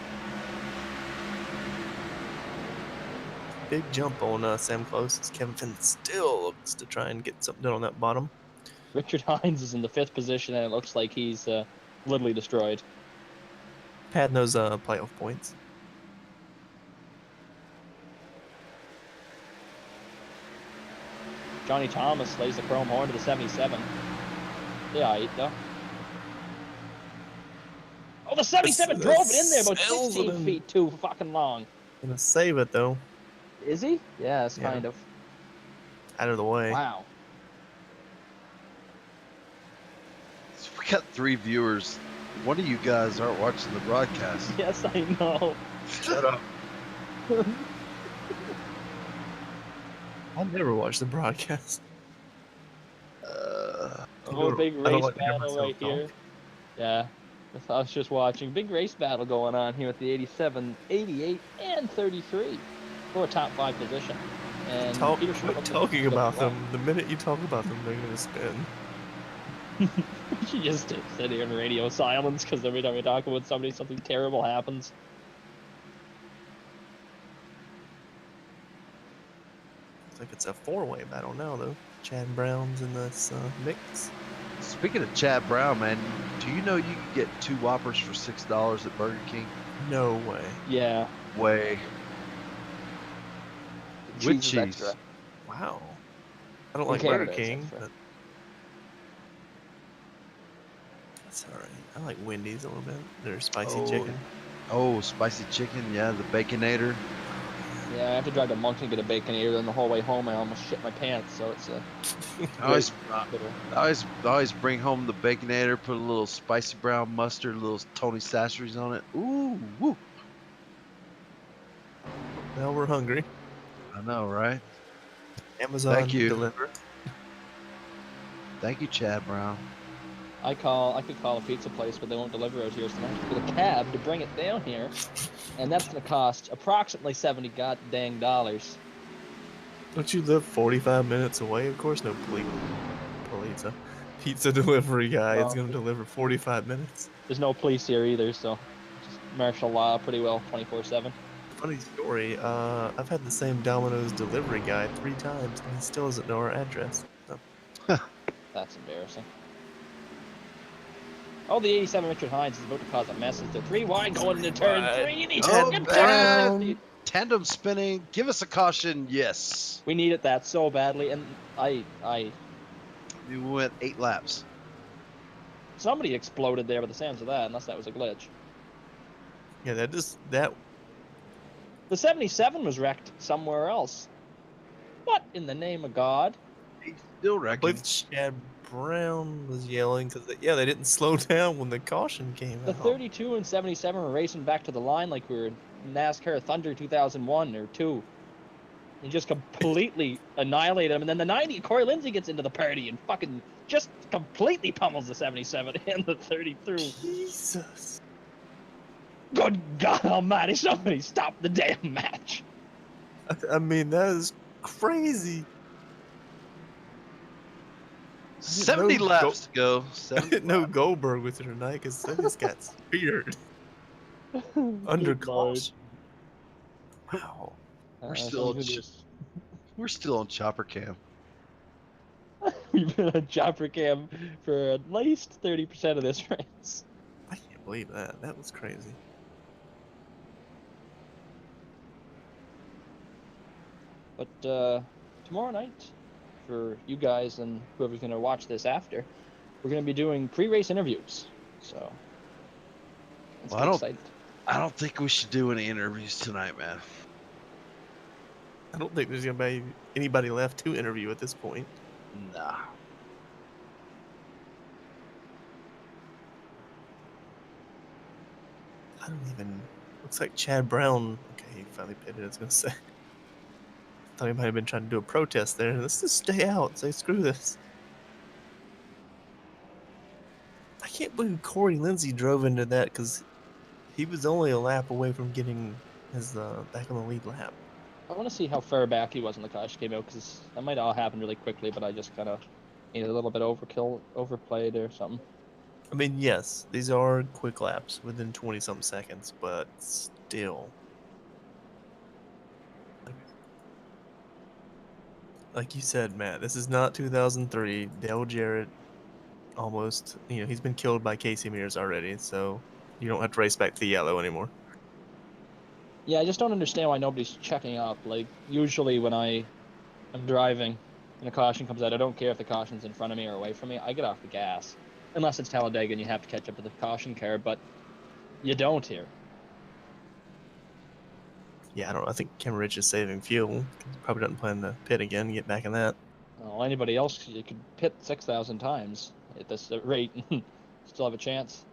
Big jump on Sam Close as Kevin Finn still looks to try and get something done on that bottom. Richard Hines is in the 5th position, and it looks like he's literally destroyed. Padding those playoff points. Johnny Thomas lays the chrome horn to the 77. Yeah, though. Oh, the 77 drove it in there about Sails it 16 in. feet too fucking long. Gonna save it, though. Is he? Yes, Yeah. kind of. Out of the way. Wow. So we got 3 viewers. One of you guys aren't watching the broadcast. Yes, I know. Shut up. I never watched the broadcast. Oh, big I don't race like to hear battle myself right here. talk. Yeah. I was just watching. Big race battle going on here with the 87, 88, and 33 for a top 5 position. And Peter Schmidt Quit looks talking like- about them. The minute you talk about them, they're gonna spin. You just sit here in radio silence because every time we talk about somebody, something terrible happens. Looks like it's a 4-way battle now, though. Chad Brown's in this mix. Speaking of Chad Brown, man, do you know you can get 2 Whoppers for $6 at Burger King? No way. Yeah. Way. With Cheese is extra. Wow. I don't In like Burger Canada, it's King, extra. but that's all right. I like Wendy's a little bit. Their spicy chicken. Oh, spicy chicken. Yeah, the Baconator. Yeah, I have to drive to Moncton to get a Baconator, and the whole way home I almost shit my pants. So it's a I always, bitter. I always bring home the Baconator, put a little spicy brown mustard, a little Tony Sasseries on it. Ooh, woo. Now we're hungry. I know, right? Amazon Thank you. deliver. Thank you, Chad Brown. I could call a pizza place, but they won't deliver it here, so I have to get a cab to bring it down here, and that's gonna cost approximately $70 goddamn dollars. Don't you live 45 minutes away? Of course, no pizza delivery guy is Well, going to deliver 45 minutes. There's no police here either, so just martial law pretty well 24/7. Funny story. I've had the same Domino's delivery guy 3 times, and he still doesn't know our address. So, That's embarrassing. Oh, the 87 Richard Hines is about to cause a mess. It's a 3 wide going into turn What? 3, and he Oh, hits man. it. Tandem spinning. Give us a caution. Yes. We needed that so badly, and We went 8 laps. somebody exploded there by the sounds of that, unless that was a glitch. Yeah, that The 77 was wrecked somewhere else. What in the name of God? He's still I wrecking. believe Chad Brown was yelling because they didn't slow down when the caution came The out. 32 and 77 were racing back to the line like we were in NASCAR Thunder 2001 or 2. And just completely annihilate them. And then the 90, Corey Lindsay gets into the party and fucking just completely pummels the 77 and the 33. Jesus. Good God Almighty! Somebody stop the damn match. I mean, that is crazy. 70 laps to go. I 70 didn't know laps. Goldberg was here tonight because they just got speared under Good Lord. caution. Wow. We're So still, we're gonna we're still on chopper cam. we've been on chopper cam for at least 30% of this race. I can't believe that. That was crazy. But tomorrow night, for you guys and whoever's gonna watch this after, we're gonna be doing pre-race interviews. So let's Well, get excited. I don't think we should do any interviews tonight, man. I don't think there's going to be anybody left to interview at this point. Nah. I don't even. Looks like Chad Brown. Okay, he finally pitted. I was going to say. Thought he might have been trying to do a protest there. Let's just stay out. Say screw this. I can't believe Corey Lindsay drove into that because he was only a lap away from getting his back on the lead lap. I want to see how far back he was when the caution came out, because that might all happen really quickly, but I just kind of needed a little bit overplayed or something. I mean, yes, these are quick laps within 20-something seconds, but still. Like you said, Matt, this is not 2003. Dale Jarrett almost, he's been killed by Casey Mears already, so you don't have to race back to the yellow anymore. Yeah, I just don't understand why nobody's checking up. Like, usually when I am driving and a caution comes out, I don't care if the caution's in front of me or away from me. I get off the gas. Unless it's Talladega and you have to catch up to the caution car, but you don't here. Yeah, I don't know. I think Cameron Rich is saving fuel. Probably doesn't plan to pit again and get back in that. Well, anybody else, you could pit 6,000 times at this rate and still have a chance.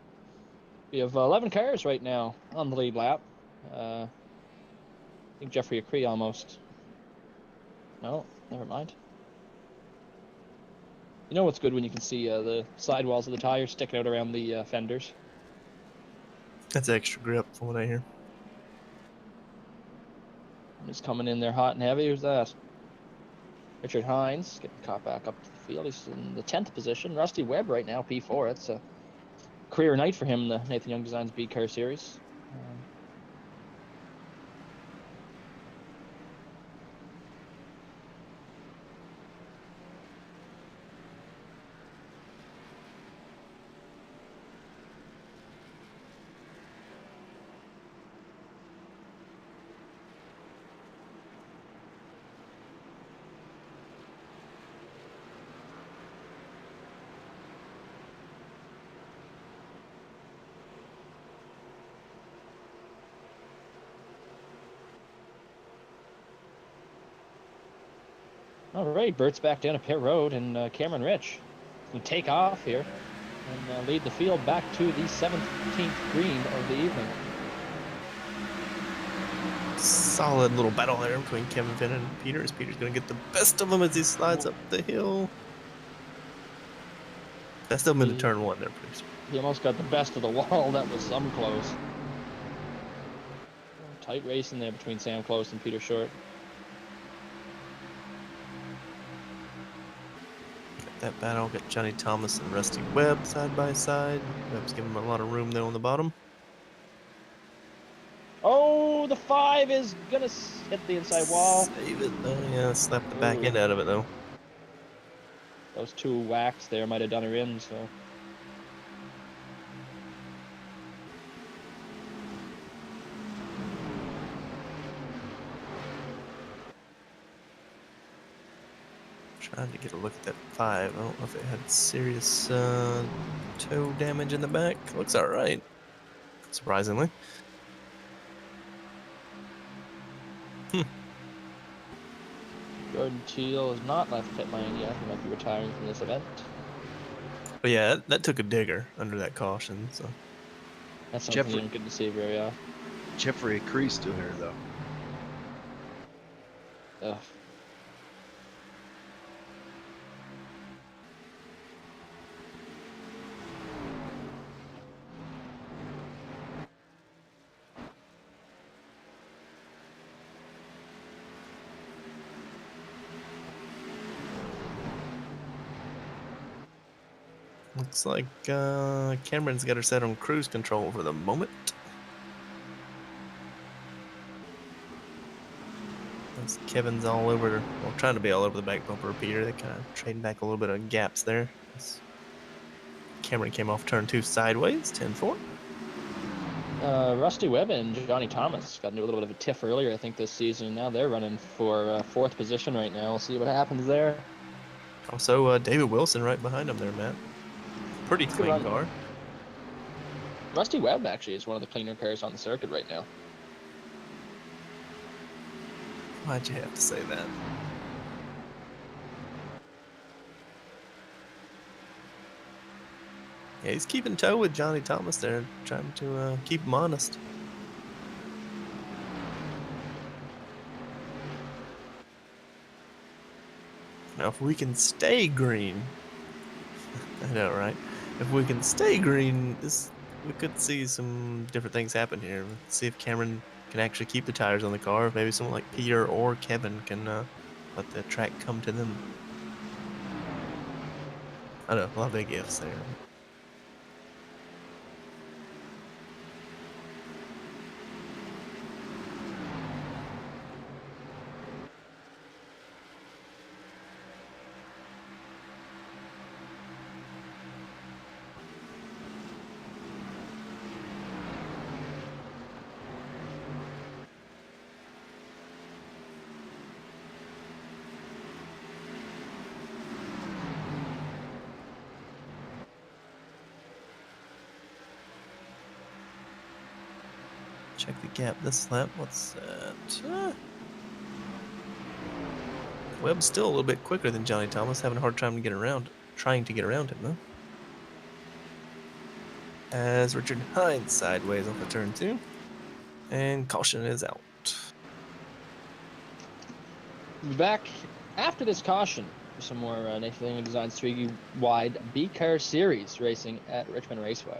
We have 11 cars right now on the lead lap. I think Jeffrey Acree almost. No, never mind. You know what's good when you can see the sidewalls of the tires sticking out around the fenders? That's extra grip from what I hear. He's coming in there hot and heavy. Who's that? Richard Hines getting caught back up to the field. He's in the 10th position. Rusty Webb right now, P4. It's a career night for him in the Nathan Young Designs B Car Series. All right, Bert's back down to pit road, and Cameron Rich will take off here and lead the field back to the 17th green of the evening. Solid little battle there between Kevin Finn and Peter. As Peter's going to get the best of him as he slides up the hill. That's still been to turn one there, please. He almost got the best of the wall. That was some close. Tight race in there between Sam Close and Peter Short. Got that battle. Got Johnny Thomas and Rusty Webb side by side. Webb's giving him a lot of room there on the bottom. Oh, the 5 is gonna hit the inside wall. Save it. Oh, yeah, slap the back end out of it, though. Those 2 whacks there might have done her in, so. Trying to get a look at that 5. I don't know if it had serious toe damage in the back. Looks alright. Surprisingly. Jordan Teal is not left pit lane yet. He might be retiring from this event. But yeah, that took a digger under that caution, so. That's something you don't get to see very often. Jeffrey Crease still here, though. Ugh. Looks like Cameron's got her set on cruise control for the moment. As Kevin's all over, well, trying to be all over the back bumper of Peter. They kind of trading back a little bit of gaps there. As Cameron came off turn 2 sideways, 10-4. Rusty Webb and Johnny Thomas got into a little bit of a tiff earlier, I think, this season. Now they're running for 4th position right now. We'll see what happens there. Also, David Wilson right behind him there, Matt. Pretty clean car. Rusty Webb actually is one of the cleaner cars on the circuit right now. Why'd you have to say that? Yeah, he's keeping toe with Johnny Thomas there, trying to keep him honest. Now, if we can stay green, I know, right? If we can stay green, we could see some different things happen here. Let's see if Cameron can actually keep the tires on the car. Maybe someone like Peter or Kevin can let the track come to them. I know, a lot of big ifs there. Check the gap this lap. What's that? Webb's still a little bit quicker than Johnny Thomas, having a hard time to get around, trying to get around him though. As Richard Hines sideways off of turn 2, and caution is out. We'll be back after this caution for some more Nathan Designs 3 wide B-Car Series racing at Richmond Raceway.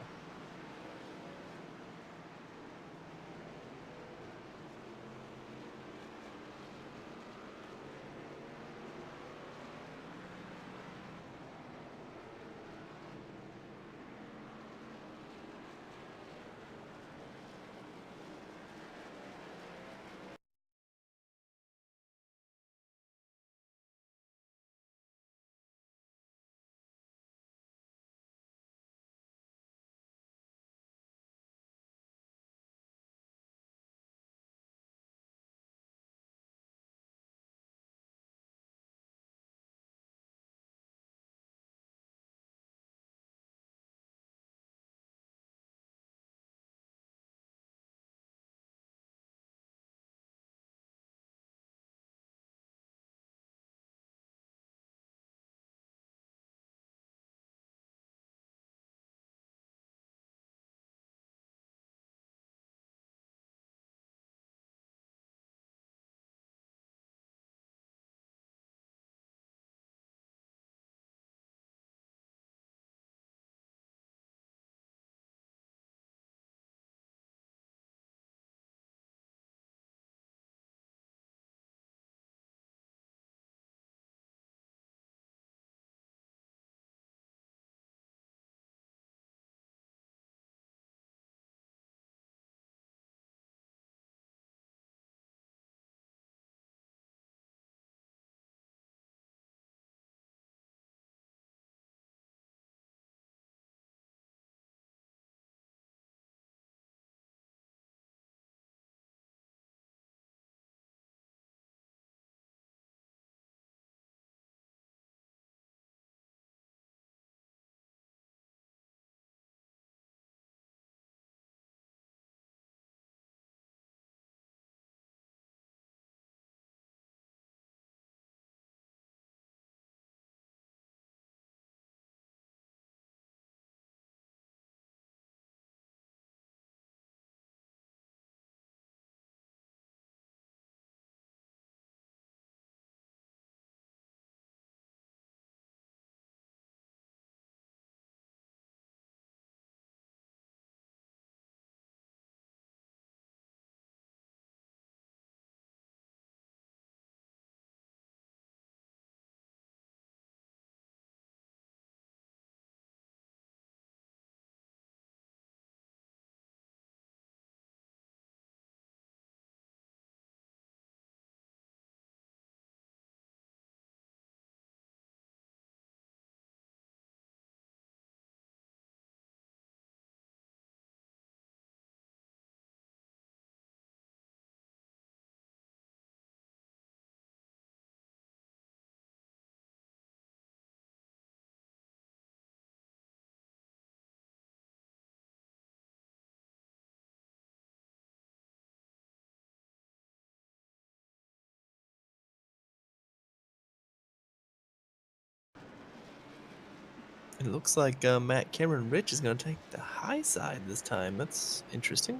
It looks like Matt Cameron Rich is going to take the high side this time. That's interesting.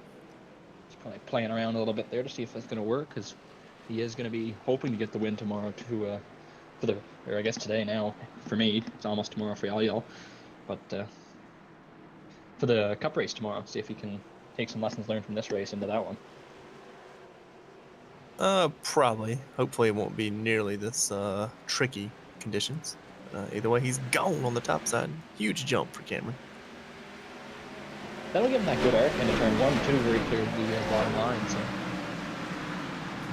He's probably playing around a little bit there to see if that's going to work, because he is going to be hoping to get the win tomorrow or I guess today now. For me, it's almost tomorrow for y'all. But for the cup race tomorrow, see if he can take some lessons learned from this race into that one. Probably. Hopefully, it won't be nearly this tricky conditions. Either way, he's gone on the top side. Huge jump for Cameron. That'll give him that good arc into turn 1 too, where he cleared the bottom line. So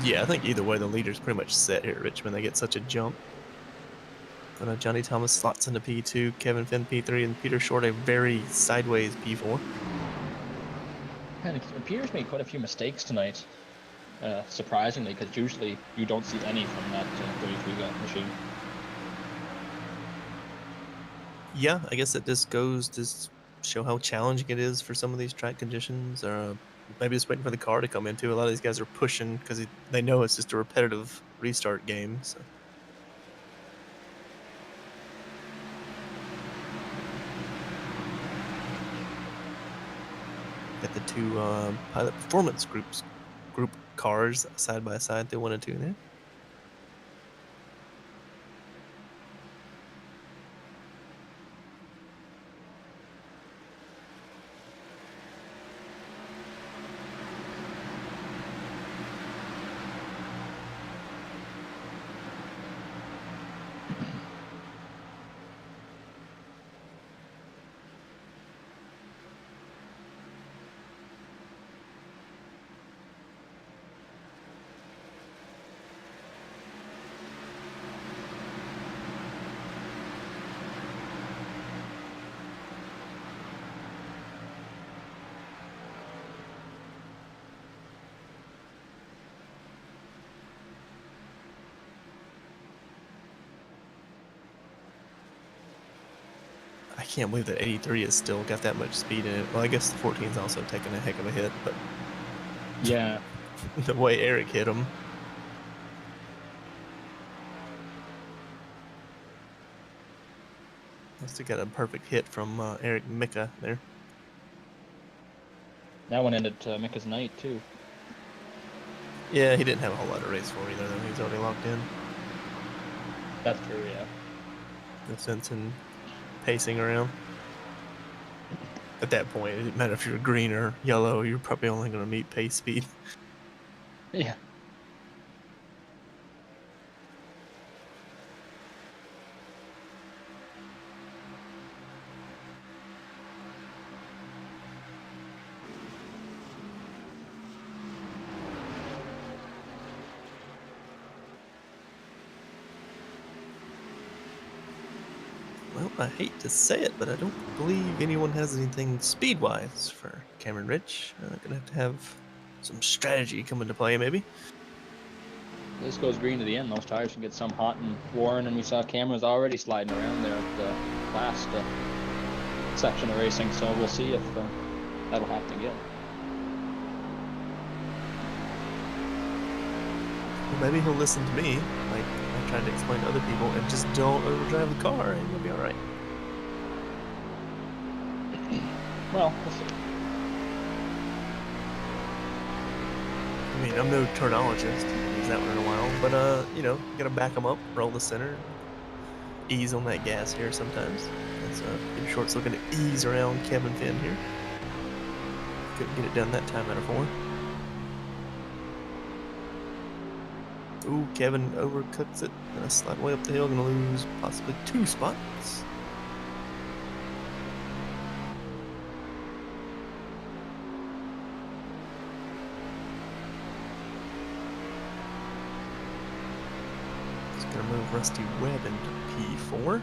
Yeah, I think either way, the leader's pretty much set here at Richmond. They get such a jump. But Johnny Thomas slots into P2, Kevin Finn P3, and Peter Short a very sideways P4. and Peter's made quite a few mistakes tonight, surprisingly, because usually you don't see any from that 33 gun machine. Yeah, I guess it just goes to show how challenging it is for some of these track conditions. Or maybe just waiting for the car to come into. A lot of these guys are pushing because they know it's just a repetitive restart game. So. Got the two pilot performance group cars side by side. They 1 and 2 there. I can't believe that 83 has still got that much speed in it. Well, I guess the 14's also taking a heck of a hit, but Yeah, the way Eric hit him. Must have got a perfect hit from Eric Mika there. that one ended Mika's night too. Yeah, he didn't have a whole lot of race for either, though. He's already locked in. That's true, yeah. No sense in pacing around. At that point, it didn't matter if you're green or yellow, you're probably only going to meet pace speed. Yeah. Well, I hate to say it, but I don't believe anyone has anything speed-wise for Cameron Rich. Gonna have to have some strategy come into play, maybe. This goes green to the end. Those tires can get some hot and worn, and we saw Cameron was already sliding around there at the last section of racing, so we'll see if that'll happen again. Well, maybe he'll listen to me, like I tried to explain to other people, and just don't overdrive the car, and you'll be all right. Well, we'll see. I mean, I'm no turnologist, I've used that one in a while, but you know, you gotta back them up, roll the center, ease on that gas here sometimes. That's Peter Short's looking to ease around Kevin Finn here. Couldn't get it done that time out of 4. Ooh, Kevin overcooks it. Gonna slide way up the hill, gonna lose possibly 2 spots. Just gonna move Rusty Webb into P4.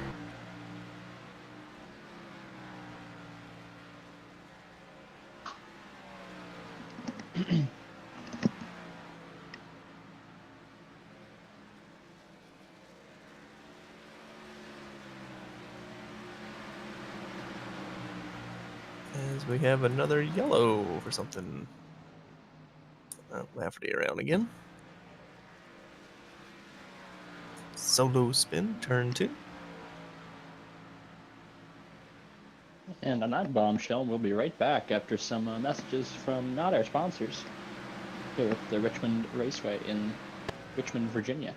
As we have another yellow for something. Lafferty around again. Solo spin, turn 2. And on that bombshell, we'll be right back after some messages from not our sponsors here at the Richmond Raceway in Richmond, Virginia.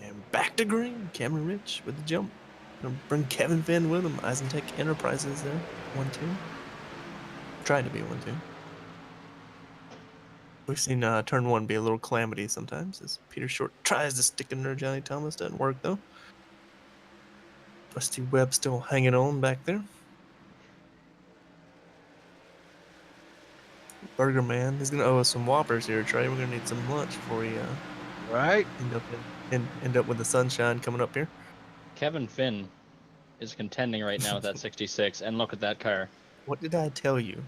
And back to green. Cameron Rich with the jump. Gonna bring Kevin Finn with him. Isentech Enterprises there. 1-2. Trying to be 1-2. We've seen turn 1 be a little calamity sometimes as Peter Short tries to stick in there. Johnny Thomas doesn't work though. Dusty Webb still hanging on back there. Burger Man, he's gonna owe us some Whoppers here, Trey. We're gonna need some lunch before we Right? end up with the sunshine coming up here. Kevin Finn is contending right now with that 66, and look at that car. What did I tell you?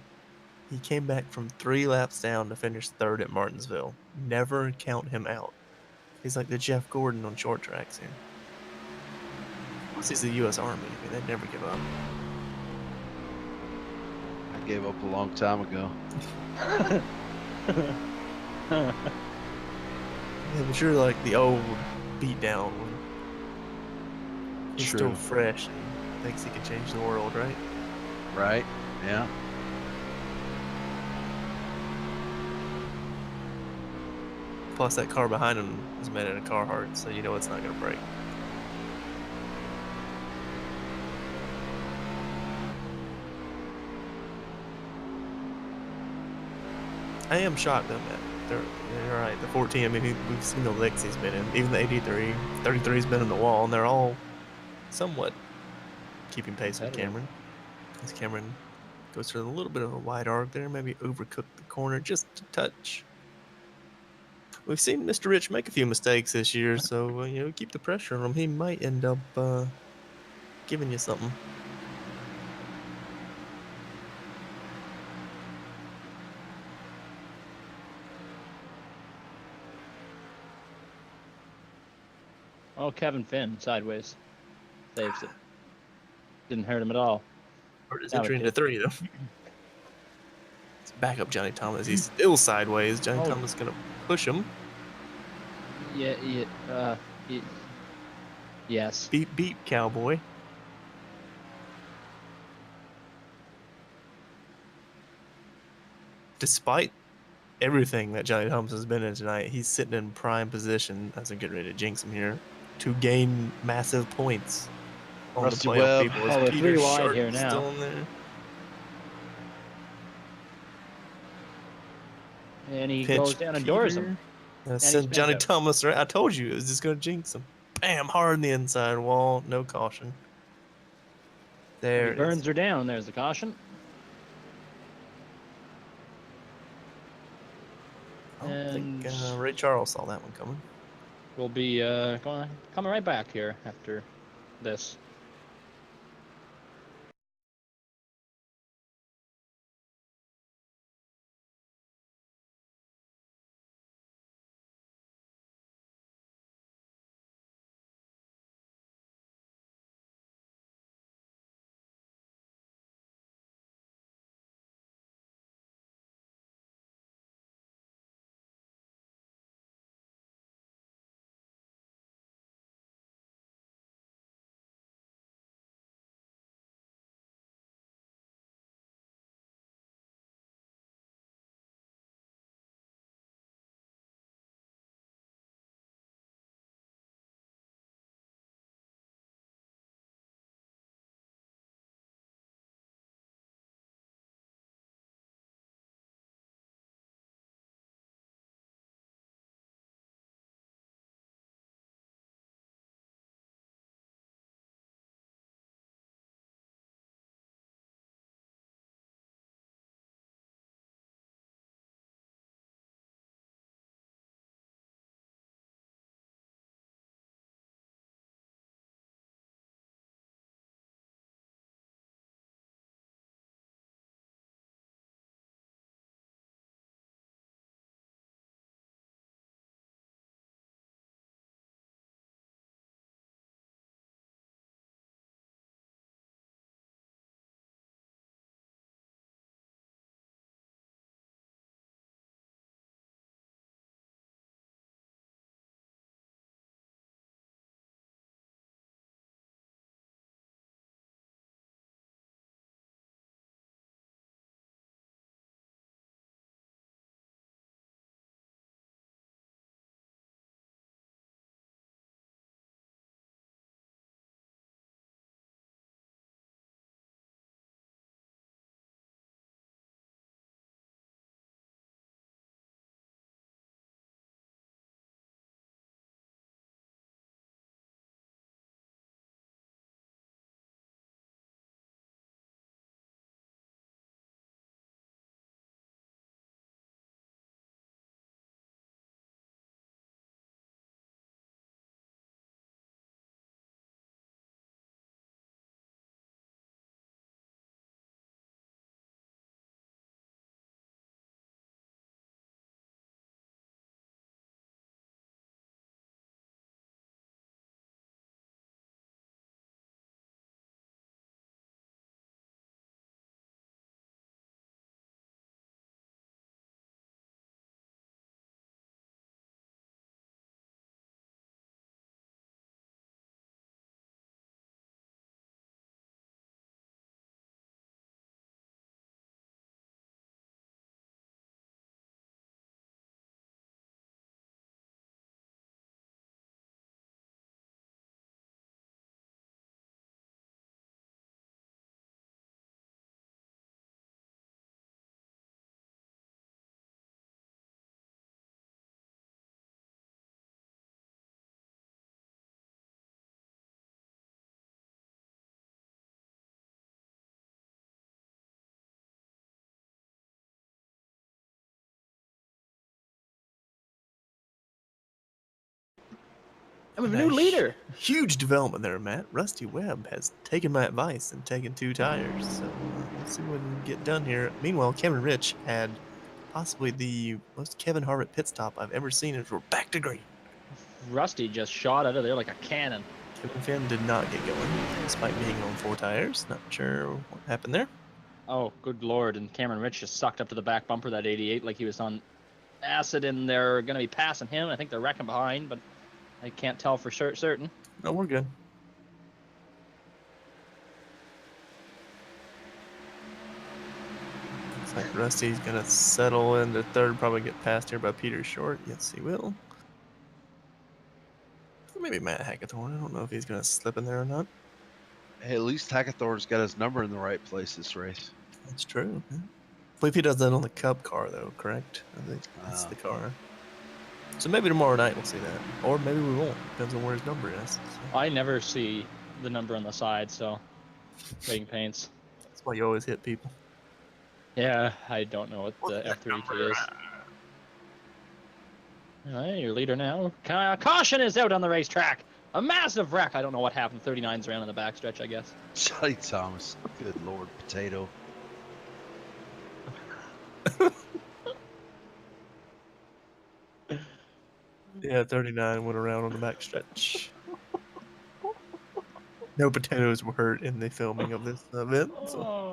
He came back from 3 laps down to finish third at Martinsville. Never count him out. He's like the Jeff Gordon on short tracks here. Plus, he's the U.S. Army. I mean, they'd never give up. I gave up a long time ago. Yeah, but you're like the old beat down one. He's True. still fresh and thinks he can change the world, right? Right? Yeah. Plus, that car behind him is made out of Carhartt, so you know it's not going to break. I am shocked though, Matt. You're right. The 14, I mean, we've seen the licks he's been in. Even the 83, 33's been in the wall, and they're all somewhat keeping pace with Cameron. As Cameron goes for a little bit of a wide arc there, maybe overcooked the corner just a touch. We've seen Mr. Rich make a few mistakes this year, so keep the pressure on him. He might end up giving you something. Oh, Kevin Finn sideways saves it. Didn't hurt him at all. Hurt his Now it entry into did. 3 though. Let's back up Johnny Thomas. He's still sideways. Johnny Thomas is gonna push him. Yes. Beep, cowboy. Despite everything that Johnny Thomas has been in tonight, he's sitting in prime position as I'm getting ready to jinx him here to gain massive points on Rusty the playoff Webb. people. Oh, they're Peter 3 wide Sharp here is now. still in there. And he Pinch goes down and doors him. Send Johnny Thomas right. I told you it was just going to jinx him. Bam, hard in the inside wall. No caution. There He burns her down. There's the caution. I don't think Ray Charles saw that one coming. We'll be coming right back here after this. I'm a new leader. Huge development there, Matt. Rusty Webb has taken my advice and taken 2 tires. So we'll see what we can get done here. Meanwhile, Cameron Rich had possibly the most Kevin Harvick pit stop I've ever seen as we're back to green. Rusty just shot out of there like a cannon. Kevin Finn did not get going, despite being on 4 tires. Not sure what happened there. Oh, good lord. And Cameron Rich just sucked up to the back bumper, that 88, like he was on acid, and they're going to be passing him. I think they're wrecking behind, but I can't tell for certain. No, we're good. Looks like Rusty's going to settle into third, probably get passed here by Peter Short. Yes, he will. Maybe Matt Hackathorn. I don't know if he's going to slip in there or not. Hey, at least Hackathorn's got his number in the right place this race. That's true. Yeah. I believe he does that on the Cup car, though, correct? I think that's the car. So maybe tomorrow night we'll see that. Or maybe we won't. Depends on where his number is. So. I never see the number on the side, so rating paints. That's why you always hit people. Yeah, I don't know what the F3 key is. All right, your leader now. Caution is out on the racetrack. A massive wreck. I don't know what happened. 39's ran on the backstretch, I guess. Johnny Thomas. Good Lord, potato. Yeah, 39 went around on the backstretch. No potatoes were hurt in the filming of this event. So. Oh.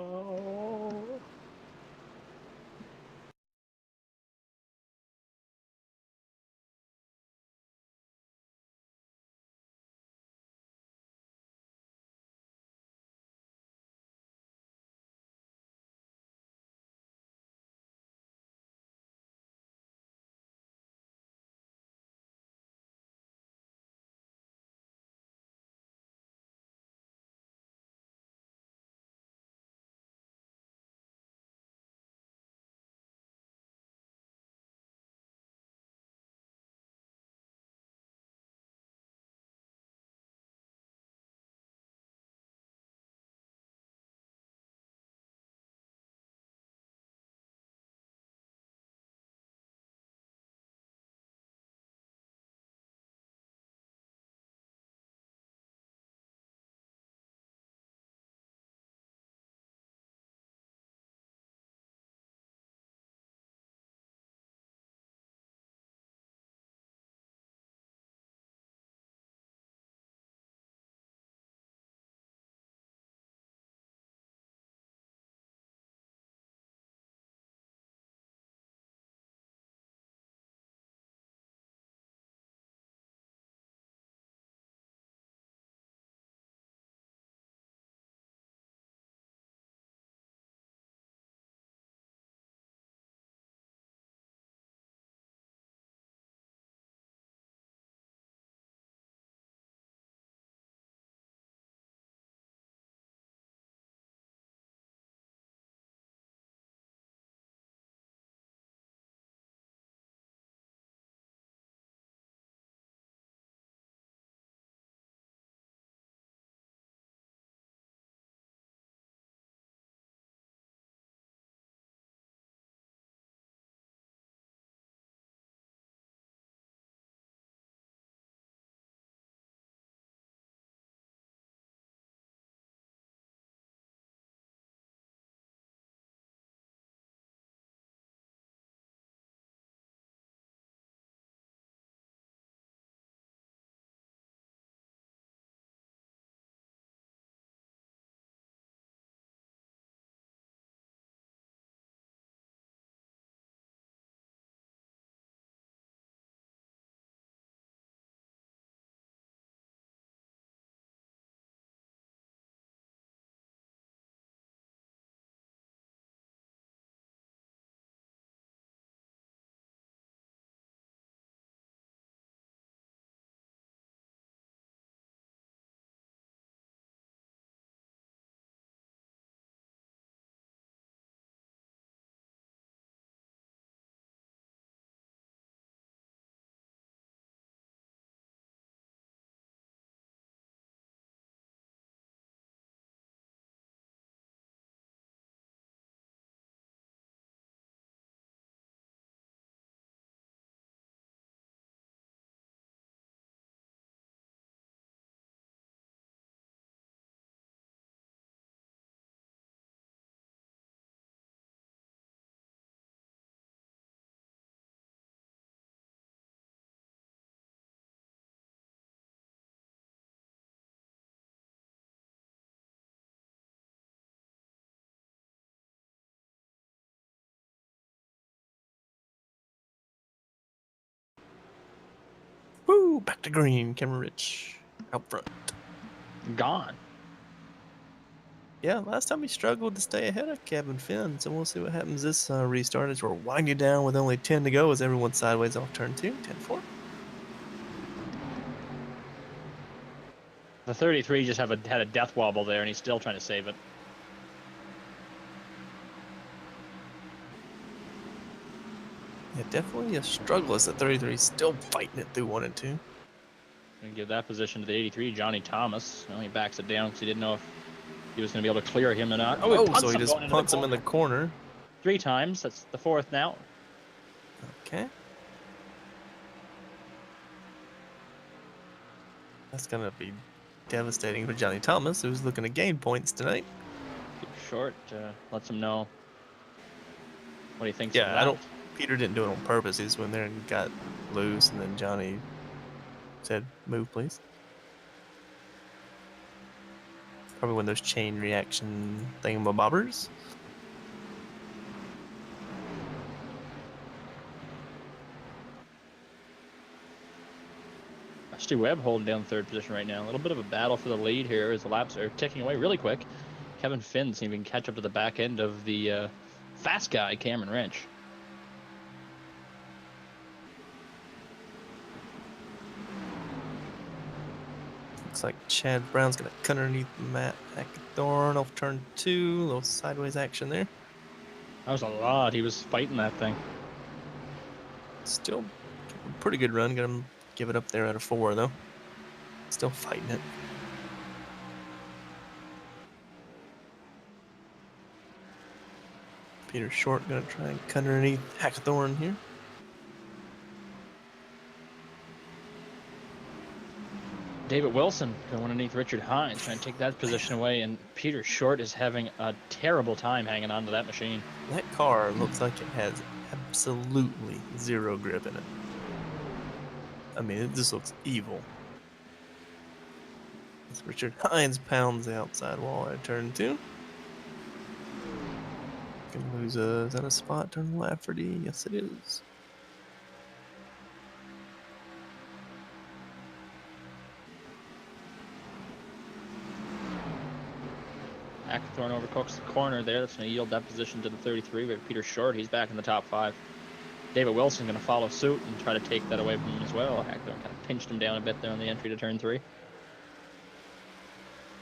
Ooh, back to green. Cameron Rich out front. Gone. Yeah, last time he struggled to stay ahead of Kevin Finn, so we'll see what happens this restart as we're winding down with only 10 to go as everyone's sideways off turn 2, 10-4. The 33 just had a death wobble there, and he's still trying to save it. Yeah, definitely a struggle as the 33 is still fighting it through 1 and 2. Gonna give that position to the 83, Johnny Thomas. Well, he backs it down because he didn't know if he was gonna be able to clear him or not. Oh, he punts so he him just going into punts him in the corner. 3 times. That's the 4th now. Okay. That's going to be devastating for Johnny Thomas, who's looking to gain points tonight. Keep short. Lets him know what he thinks Yeah, of that. Peter didn't do it on purpose. He just went there and got loose, and then Johnny said, "Move, please." Probably one of those chain reaction thingamabobbers. Rusty Webb holding down 3rd position right now. A little bit of a battle for the lead here as the laps are ticking away really quick. Kevin Finn seems to catch up to the back end of the fast guy, Cameron Wrench. Looks like Chad Brown's going to cut underneath Matt Hackathorn off turn 2. A little sideways action there. That was a lot. He was fighting that thing. Still a pretty good run. Gonna give it up there out of 4, though. Still fighting it. Peter Short gonna try and cut underneath Hackathorn here. David Wilson going underneath Richard Hines, trying to take that position away, and Peter Short is having a terrible time hanging on to that machine. That car looks like it has absolutely 0 grip in it. I mean, it just looks evil. As Richard Hines pounds the outside wall at turn 2. Gonna lose is that a spot turn Lafferty? Yes, it is. Hackathorn overcooks the corner there. That's going to yield that position to the 33. We have Peter Short. He's back in the top 5. David Wilson going to follow suit and try to take that away from him as well. Hackathorn kind of pinched him down a bit there on the entry to turn 3.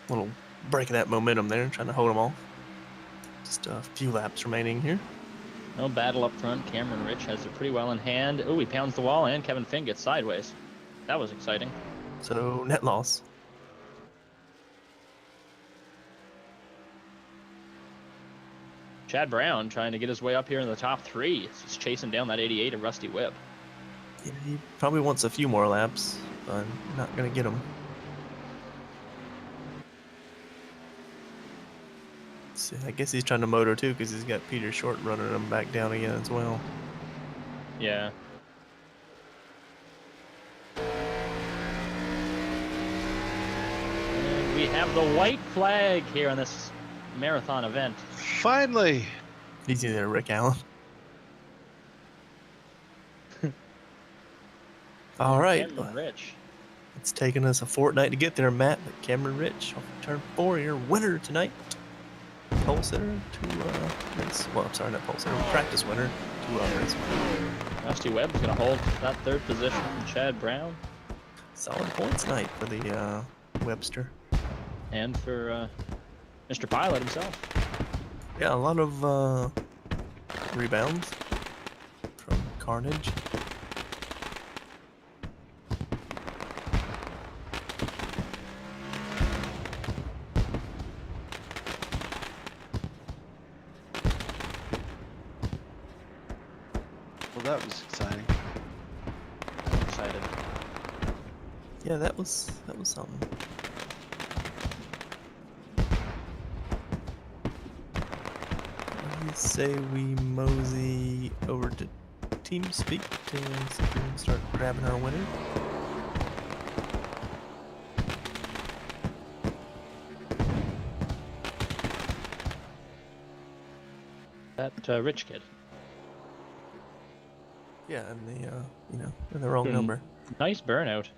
Little break of that momentum there, trying to hold them off. Just a few laps remaining here. No battle up front. Cameron Rich has it pretty well in hand. Oh, he pounds the wall, and Kevin Finn gets sideways. That was exciting. So, net loss. Chad Brown trying to get his way up here in the top 3. He's chasing down that 88 of Rusty Webb. Yeah, he probably wants a few more laps, but not going to get them. See, I guess he's trying to moto too because he's got Peter Short running him back down again as well. Yeah. And we have the white flag here on this marathon event. Finally. Easy there, Rick Allen. All right. Cameron Rich. It's taken us a fortnight to get there, Matt, but Cameron Rich off turn 4, your winner tonight. Pole sitter to race. Well, I'm sorry, not pole sitter. Practice winner to race winner. Rusty Webb's going to hold that 3rd position from Chad Brown. Solid points night for the Webster. And for Mr. Pilot himself. Yeah, a lot of rebounds from Carnage. Well, that was exciting. I'm excited. Yeah, that was something. I say we mosey over to TeamSpeak to see if we can start grabbing our winner. That Rich kid. Yeah, and the in the wrong number. Nice burnout.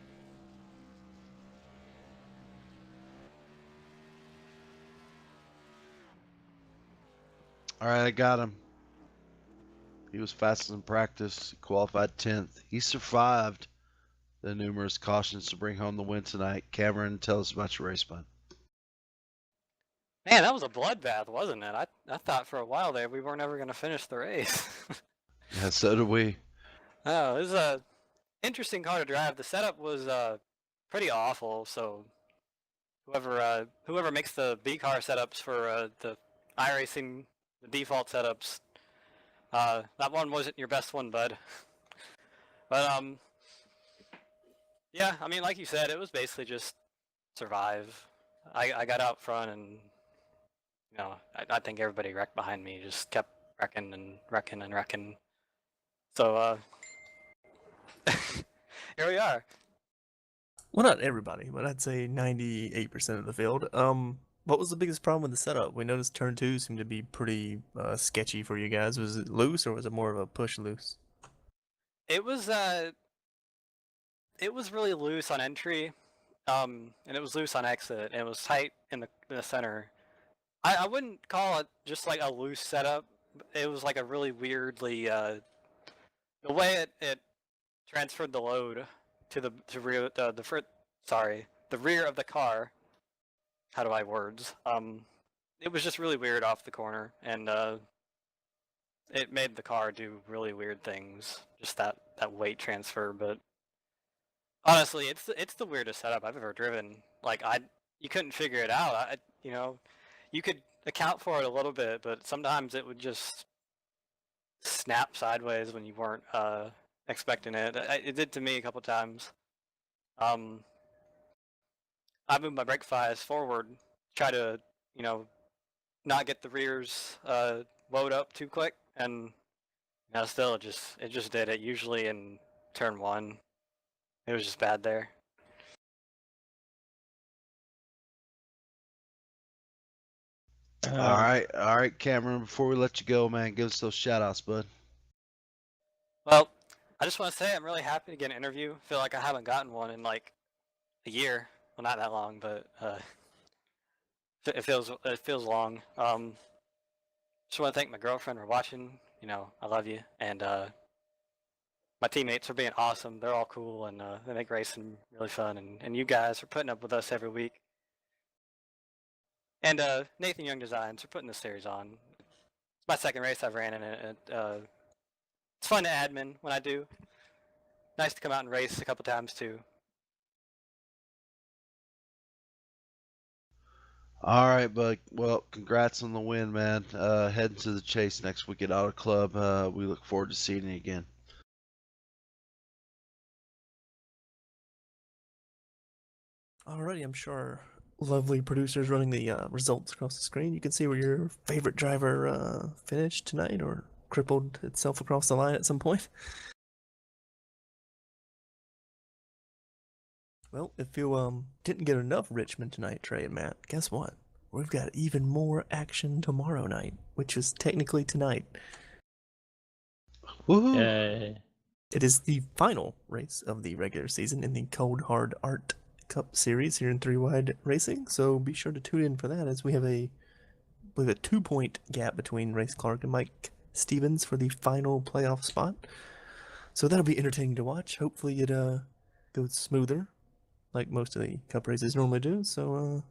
All right, I got him. He was fastest in practice, qualified 10th. He survived the numerous cautions to bring home the win tonight. Cameron, tell us about your race, bud. Man, that was a bloodbath, wasn't it? I thought for a while there we weren't ever going to finish the race. Yeah, so did we. Oh, it was a interesting car to drive. The setup was pretty awful. So whoever makes the B car setups for the iRacing, the default setups, that one wasn't your best one, bud. But yeah, I mean, like you said, it was basically just survive. I got out front and I think everybody wrecked behind me, just kept wrecking and wrecking and wrecking. So here we are. Well, not everybody, but I'd say 98% of the field. What was the biggest problem with the setup? We noticed turn 2 seemed to be pretty sketchy for you guys. Was it loose or was it more of a push loose? It was really loose on entry, and it was loose on exit, and it was tight in the center. I wouldn't call it just like a loose setup. It was like a really weirdly the way it transferred the load to the rear the rear of the car. How do I words? It was just really weird off the corner, and it made the car do really weird things. Just that weight transfer, but honestly, it's the weirdest setup I've ever driven. Like you couldn't figure it out. You could account for it a little bit, but sometimes it would just snap sideways when you weren't expecting it. It did to me a couple times. I moved my brake flies forward, try to not get the rears load up too quick, and still it just did it. Usually in turn 1, it was just bad there. All right, Cameron. Before we let you go, man, give us those shout outs, bud. Well, I just want to say I'm really happy to get an interview. I feel like I haven't gotten one in like a year. Well, not that long, but it feels long. Just want to thank my girlfriend for watching. I love you, and my teammates are being awesome. They're all cool, and they make racing really fun. And you guys are putting up with us every week. And Nathan Young Designs are putting this series on. It's my second race I've ran in it. It's fun to admin when I do. Nice to come out and race a couple times too. All right, bud. Well, congrats on the win, man. Heading to the chase next week at Auto Club. We look forward to seeing you again. Alrighty, I'm sure our lovely producers running the results across the screen. You can see where your favorite driver finished tonight or crippled itself across the line at some point. Well, if you didn't get enough Richmond tonight, Trey and Matt, guess what? We've got even more action tomorrow night, which is technically tonight. Woohoo! Yay. It is the final race of the regular season in the Cold Hard Art Cup series here in 3-Wide Racing, so be sure to tune in for that as we have a 2-point gap between Race Clark and Mike Stevens for the final playoff spot. So that'll be entertaining to watch. Hopefully it goes smoother like most of the cup races normally do, so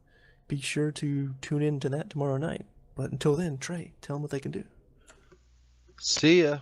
be sure to tune in to that tomorrow night. But until then, Trey, tell them what they can do. See ya.